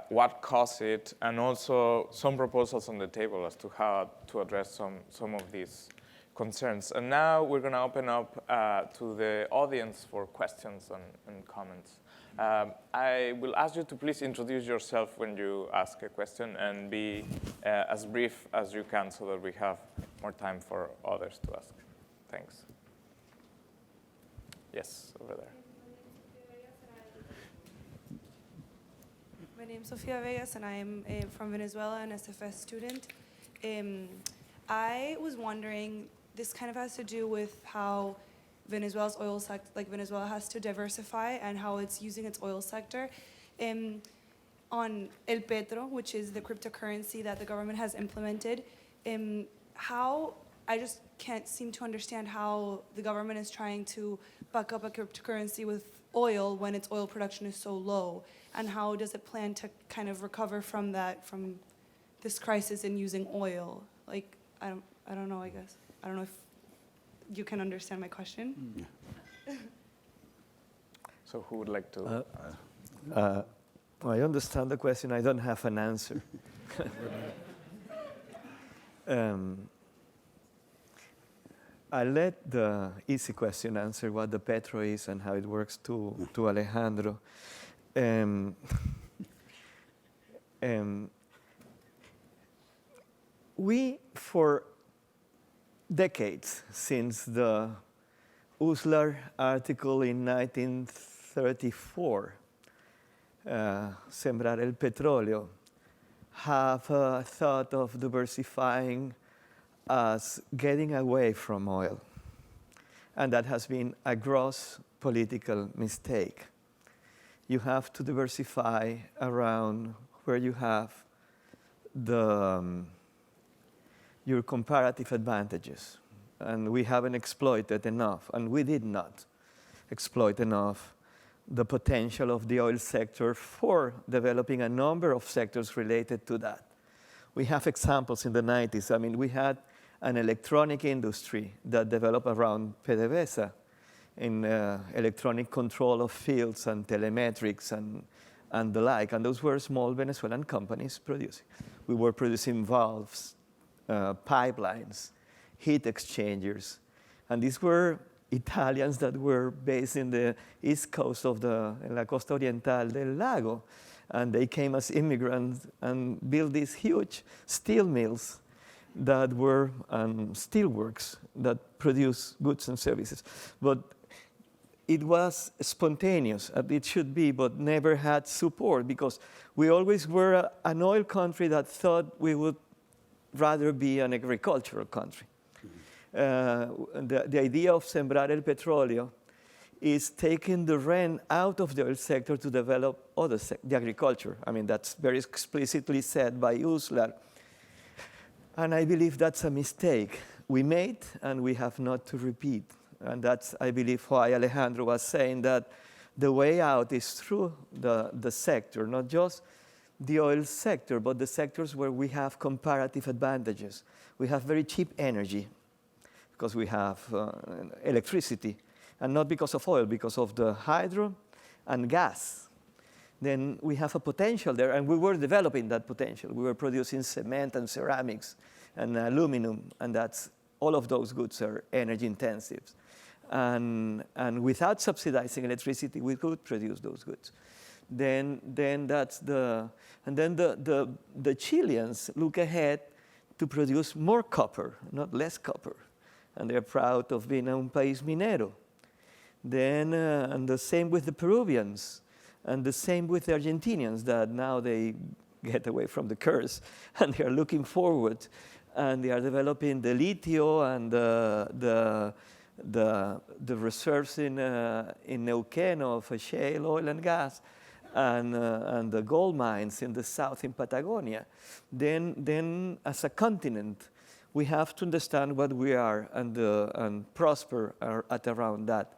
what caused it, and also some proposals on the table as to how to address some of these concerns. And now we're going to open up to the audience for questions and comments. I will ask you to please introduce yourself when you ask a question, and be as brief as you can so that we have more time for others to ask. Thanks. Yes, over there. My name is Sofia Vegas, and I am from Venezuela, an SFS student. I was wondering, this kind of has to do with how Venezuela's oil sector, like Venezuela has to diversify and how it's using its oil sector. On El Petro, which is the cryptocurrency that the government has implemented, I just can't seem to understand how the government is trying to back up a cryptocurrency with oil when its oil production is so low, and how does it plan to kind of recover from this crisis in using oil? Like, I don't know, I guess. I don't know if you can understand my question. So who would like to? I understand the question. I don't have an answer. I'll let the easy question answer what the Petro is and how it works to Alejandro. We, for decades, since the Uslar article in 1934, Sembrar el Petróleo, have thought of diversifying as getting away from oil. And that has been a gross political mistake. You have to diversify around where you have your comparative advantages. And we haven't exploited enough, and we did not exploit enough the potential of the oil sector for developing a number of sectors related to that. We have examples in the 90s. I mean, we had an electronic industry that developed around PDVSA in electronic control of fields and telemetrics and the like. And those were small Venezuelan companies producing. We were producing valves, pipelines, heat exchangers. And these were Italians that were based in the east coast of in la costa oriental del lago. And they came as immigrants and built these huge steel mills that were steelworks that produce goods and services. But it was spontaneous, as it should be, but never had support, because we always were an oil country that thought we would rather be an agricultural country. the idea of sembrar el petróleo is taking the rent out of the oil sector to develop the agriculture. I mean, that's very explicitly said by Uslar. And I believe that's a mistake we made and we have not to repeat. And that's, I believe, why Alejandro was saying that the way out is through the sector, not just the oil sector, but the sectors where we have comparative advantages. We have very cheap energy because we have electricity, and not because of oil, because of the hydro and gas. Then we have a potential there, and we were developing that potential. We were producing cement and ceramics and aluminum, and all of those goods are energy intensive. And without subsidizing electricity, we could produce those goods. Then the Chileans look ahead to produce more copper, not less copper. And they're proud of being un país minero. Then, and the same with the Peruvians, and the same with the Argentinians, that now they get away from the curse, and they are looking forward, and they are developing the litio and the reserves in Neuquén of shale oil and gas, and the gold mines in the south in Patagonia. Then as a continent, we have to understand what we are and prosper at around that.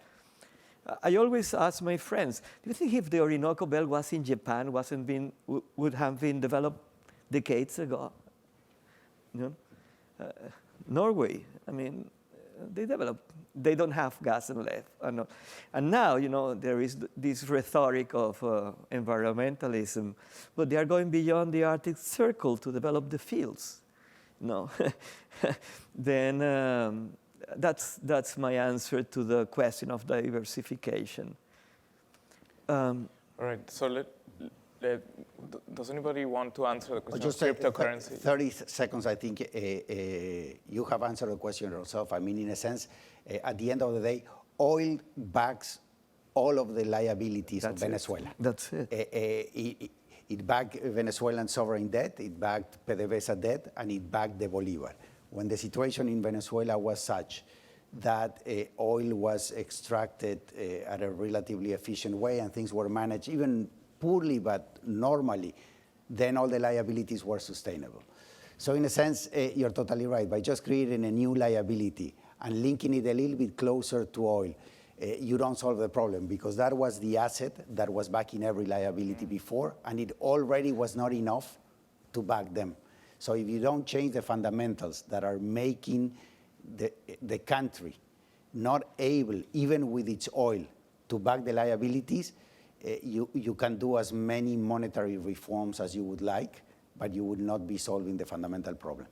I always ask my friends, do you think if the Orinoco Belt was in Japan, would have been developed decades ago? You know? Norway, I mean, they developed. They don't have gas and lead. And now, you know, there is this rhetoric of environmentalism, but they are going beyond the Arctic Circle to develop the fields. No. Then that's my answer to the question of diversification. All right. So does anybody want to answer the question Just of cryptocurrency? 30 seconds, I think you have answered the question yourself. I mean, in a sense, at the end of the day, oil backs all of the liabilities of Venezuela. That's it. It backed Venezuelan sovereign debt, it backed PDVSA debt, and it backed the Bolivar. When the situation in Venezuela was such that oil was extracted at a relatively efficient way and things were managed even poorly but normally, then all the liabilities were sustainable. So in a sense, you're totally right. By just creating a new liability and linking it a little bit closer to oil, you don't solve the problem because that was the asset that was backing every liability before, and it already was not enough to back them. So if you don't change the fundamentals that are making the country not able, even with its oil, to back the liabilities, you can do as many monetary reforms as you would like, but you would not be solving the fundamental problem.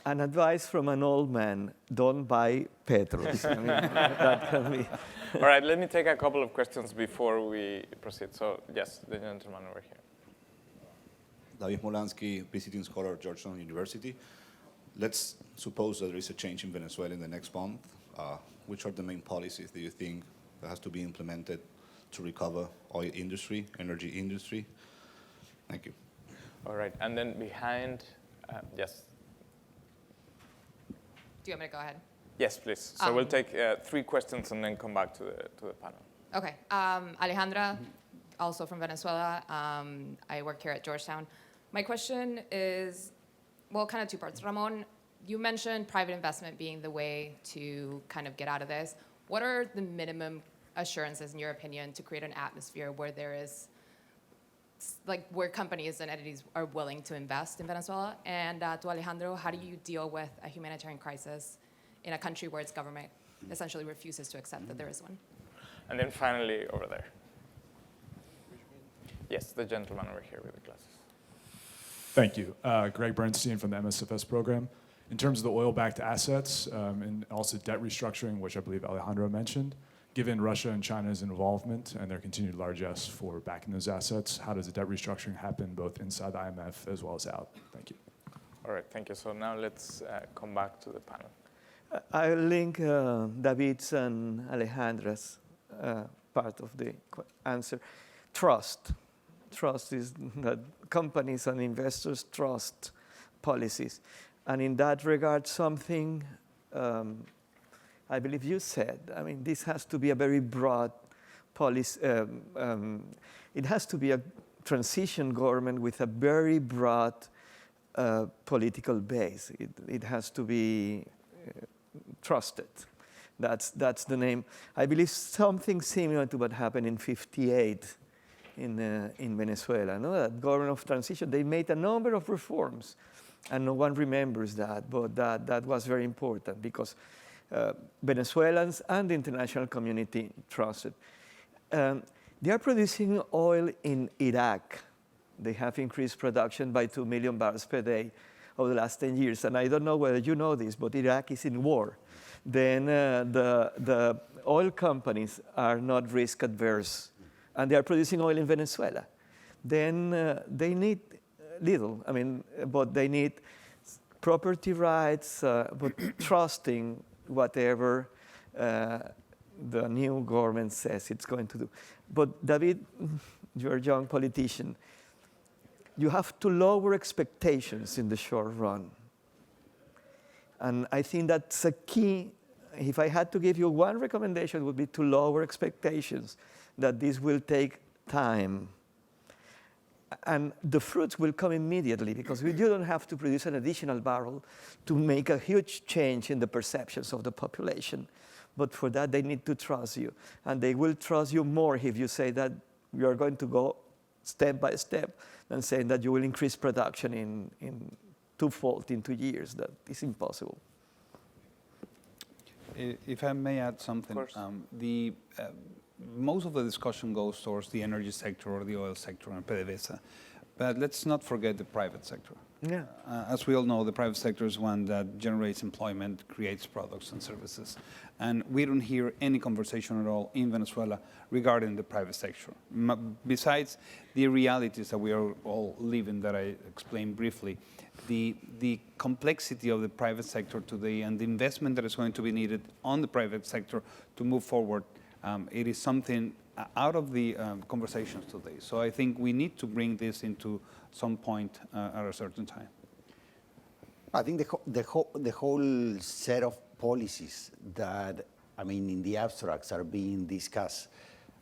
An advice from an old man, don't buy petros. I mean, that can be. All right, let me take a couple of questions before we proceed. So, yes, the gentleman over here. David Molansky, visiting scholar at Georgetown University. Let's suppose that there is a change in Venezuela in the next month. Which are the main policies do you think that has to be implemented to recover oil industry, energy industry? Thank you. All right, and then behind, yes. Do you want me to go ahead? Yes, please. So we'll take 3 questions and then come back to the panel. Okay. Alejandra, also from Venezuela. I work here at Georgetown. My question is, well, kind of 2 parts. Ramon, you mentioned private investment being the way to kind of get out of this. What are the minimum assurances, in your opinion, to create an atmosphere where there is, like, where companies and entities are willing to invest in Venezuela? And to Alejandro, how do you deal with a humanitarian crisis in a country where its government essentially refuses to accept that there is one? And then finally, over there. Yes, the gentleman over here with the glasses. Thank you. Greg Bernstein from the MSFS program. In terms of the oil-backed assets and also debt restructuring, which I believe Alejandro mentioned, given Russia and China's involvement and their continued largesse for backing those assets, how does the debt restructuring happen both inside the IMF as well as out? Thank you. All right, thank you. So now let's come back to the panel. I'll link David's and Alejandra's part of the answer. Trust. Trust is that companies and investors trust policies. And in that regard, something I believe you said, I mean, this has to be a very broad policy. It has to be a transition government with a very broad political base. It has to be trusted. That's the name. I believe something similar to what happened in '58 in Venezuela. No, that government of transition, they made a number of reforms, and no one remembers that, but that was very important because Venezuelans and the international community trusted. They are producing oil in Iraq. They have increased production by 2 million barrels per day over the last 10 years. And I don't know whether you know this, but Iraq is in war. Then the oil companies are not risk adverse, and they are producing oil in Venezuela. Then they need little, but they need property rights, but trusting whatever the new government says it's going to do. But David, you're a young politician. You have to lower expectations in the short run. And I think that's a key. If I had to give you one recommendation, it would be to lower expectations, that this will take time. And the fruits will come immediately, because you don't have to produce an additional barrel to make a huge change in the perceptions of the population. But for that, they need to trust you. And they will trust you more if you say that you are going to go step by step than saying that you will increase production in twofold in 2 years. That is impossible. If I may add something, most of the discussion goes towards the energy sector or the oil sector and PDVSA, but let's not forget the private sector. Yeah. As we all know, the private sector is one that generates employment, creates products and services, and we don't hear any conversation at all in Venezuela regarding the private sector. Besides the realities that we are all living that I explained briefly, the complexity of the private sector today and the investment that is going to be needed on the private sector to move forward, it is something out of the conversations today. So I think we need to bring this into some point at a certain time. I think the whole set of policies that, in the abstracts are being discussed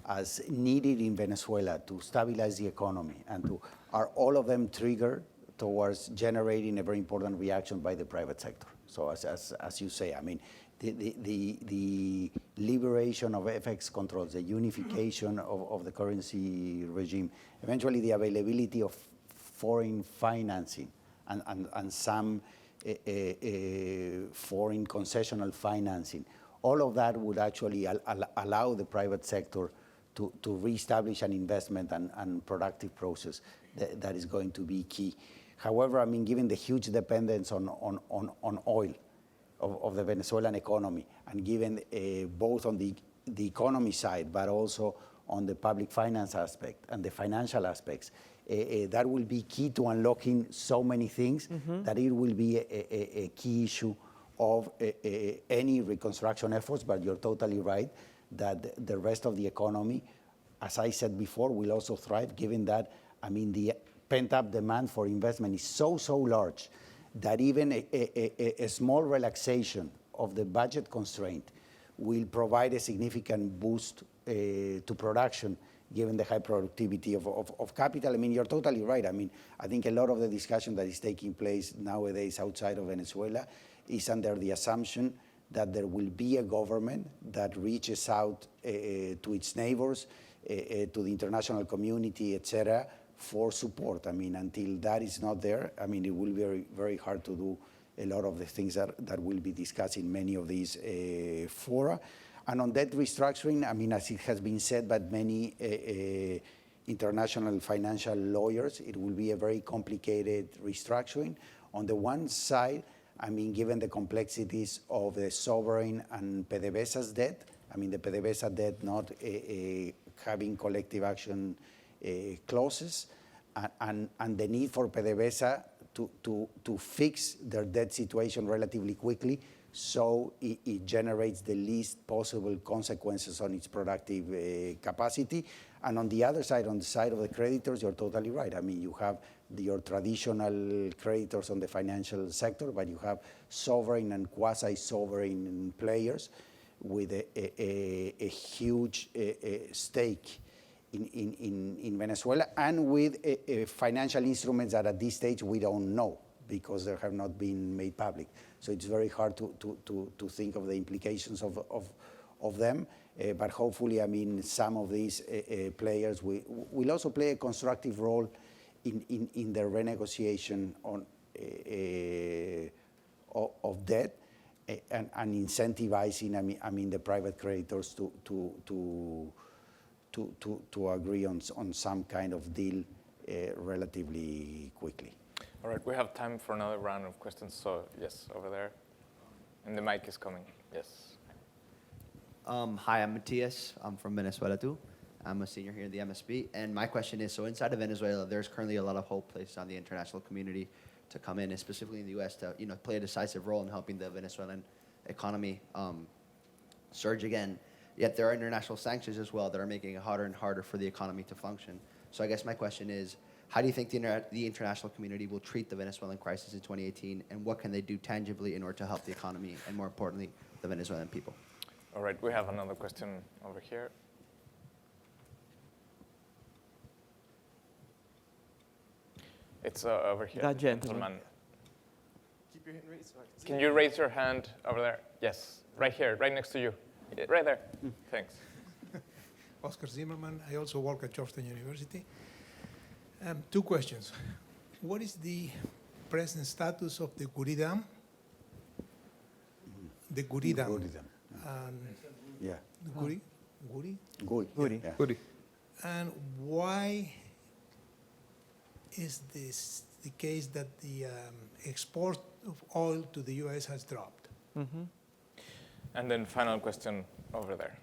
as needed in Venezuela to stabilize the economy and are all of them triggered towards generating a very important reaction by the private sector. So as you say, the liberation of FX controls, the unification of the currency regime, eventually the availability of foreign financing and some foreign concessional financing, all of that would actually allow the private sector to reestablish an investment and productive process that is going to be key. However, given the huge dependence on oil of the Venezuelan economy, and given both on the economy side, but also on the public finance aspect and the financial aspects, that will be key to unlocking so many things that it will be a key issue of any reconstruction efforts. But you're totally right that the rest of the economy, as I said before, will also thrive, given that, the pent-up demand for investment is so large that even a small relaxation of the budget constraint will provide a significant boost to production, given the high productivity of capital. You're totally right. I think a lot of the discussion that is taking place nowadays outside of Venezuela is under the assumption that there will be a government that reaches out to its neighbors, to the international community, etc., for support. Until that is not there, it will be very, very hard to do a lot of the things that will be discussed in many of these fora. And on debt restructuring, as it has been said by many international financial lawyers, it will be a very complicated restructuring. On the one side, given the complexities of the sovereign and PDVSA's debt, the PDVSA debt not having collective action clauses, and the need for PDVSA to fix their debt situation relatively quickly, so it generates the least possible consequences on its productive capacity. And on the other side, on the side of the creditors, you're totally right. You have your traditional creditors on the financial sector, but you have sovereign and quasi-sovereign players. a huge stake in Venezuela, and with financial instruments that at this stage we don't know because they have not been made public. So it's very hard to think of the implications of them. But hopefully, I mean, some of these players will also play a constructive role in the renegotiation of debt and incentivizing, I mean, the private creditors to agree on some kind of deal relatively quickly. All right, we have time for another round of questions. So yes, over there, and the mic is coming. Yes. Hi, I'm Matias. I'm from Venezuela too. I'm a senior here in the MSB. And my question is, so inside of Venezuela, there's currently a lot of hope placed on the international community to come in, and specifically in the U.S., to play a decisive role in helping the Venezuelan economy surge again. Yet there are international sanctions as well that are making it harder and harder for the economy to function. So I guess my question is, how do you think the international community will treat the Venezuelan crisis in 2018, and what can they do tangibly in order to help the economy and, more importantly, the Venezuelan people? All right, we have another question over here. It's over here. That gentleman. Keep your hand raised. Can you raise your hand over there? Yes, right here, right next to you. Right there. Thanks. Oscar Zimmerman. I also work at Georgetown University. Two questions. What is the present status of the Guri Dam? The Guri Dam. Guri Dam. Yeah. Guri? Guri. Yeah. Guri. And why is this the case that the export of oil to the U.S. has dropped? Mm-hmm. And then final question over there.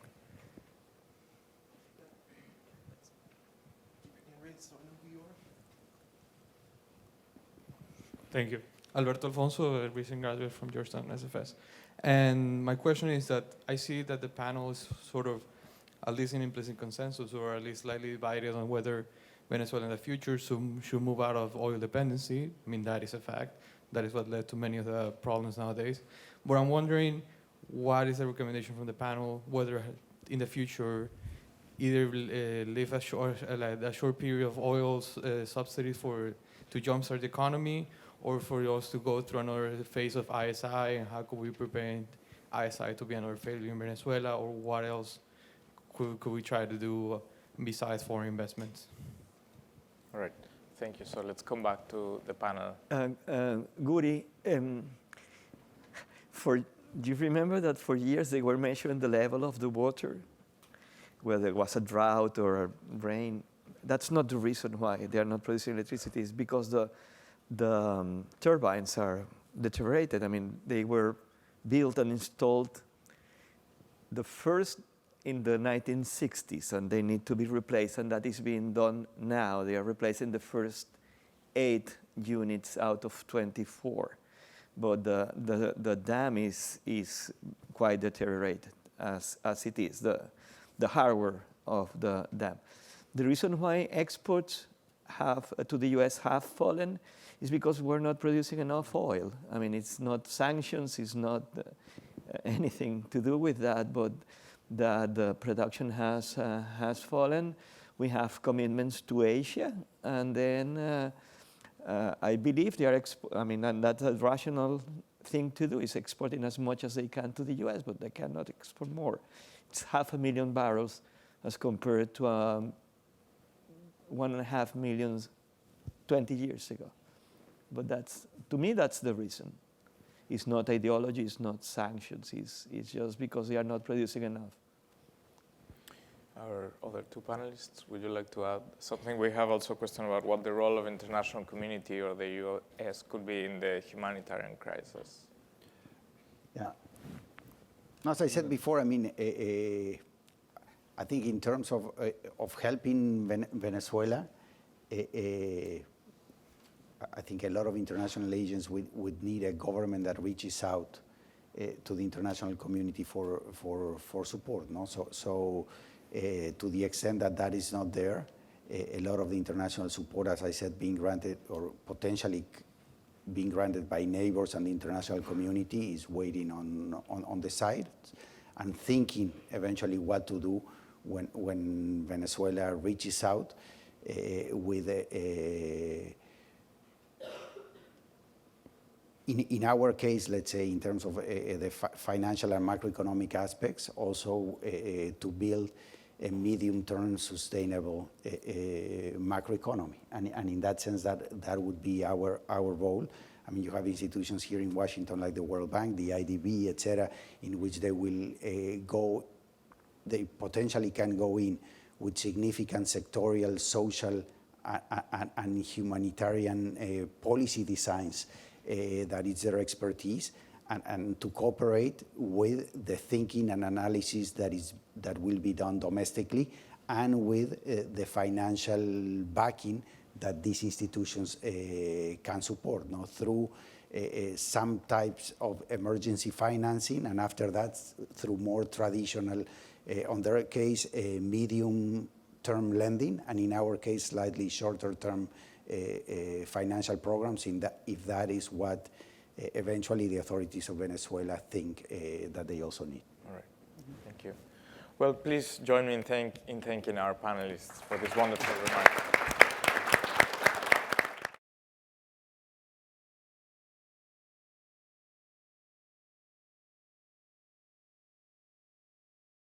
Thank you. Alberto Alfonso, a recent graduate from Georgetown SFS. And my question is that I see that the panel is sort of at least in implicit consensus, or at least slightly divided on whether Venezuela in the future should move out of oil dependency. I mean, that is a fact. That is what led to many of the problems nowadays. But I'm wondering, what is the recommendation from the panel, whether in the future either leave a short period of oil subsidies to jumpstart the economy, or for us to go through another phase of ISI, and how could we prevent ISI to be another failure in Venezuela, or what else could we try to do besides foreign investments? All right, thank you. So let's come back to the panel. Guri, do you remember that for years they were measuring the level of the water, whether it was a drought or a rain? That's not the reason why they are not producing electricity. It's because the turbines are deteriorated. I mean, they were built and installed the first in the 1960s, and they need to be replaced, and that is being done now. They are replacing the first 8 units out of 24. But the dam is quite deteriorated as it is, the hardware of the dam. The reason why exports to the U.S. have fallen is because we're not producing enough oil. I mean, it's not sanctions, it's not anything to do with that, but the production has fallen. We have commitments to Asia, and then I believe they are and that's a rational thing to do, is exporting as much as they can to the U.S., but they cannot export more. It's 500,000 barrels as compared to 1.5 million 20 years ago. But to me, that's the reason. It's not ideology, it's not sanctions, it's just because they are not producing enough. Our other two panelists, would you like to add something? We have also a question about what the role of international community or the U.S. could be in the humanitarian crisis. Yeah. As I said before, I mean, I think in terms of helping Venezuela, I think a lot of international agents would need a government that reaches out to the international community for support. No? So to the extent that is not there, a lot of the international support, as I said, being granted or potentially being granted by neighbors and the international community is waiting on the side. and thinking eventually what to do when Venezuela reaches out with in our case, let's say, in terms of the financial and macroeconomic aspects, also to build a medium-term sustainable macroeconomy. And in that sense, that would be our role. I mean, you have institutions here in Washington like the World Bank, the IDB, et cetera, in which they will they potentially can go in with significant sectorial, social, and humanitarian policy designs that is their expertise, and to cooperate with the thinking and analysis that will be done domestically, and with the financial backing that these institutions can support, through some types of emergency financing, and after that, through more traditional, on their case, medium-term lending, and in our case, slightly shorter-term financial programs, if that is what eventually the authorities of Venezuela think that they also need. All right, thank you. Well, please join me in thanking our panelists for this wonderful remark.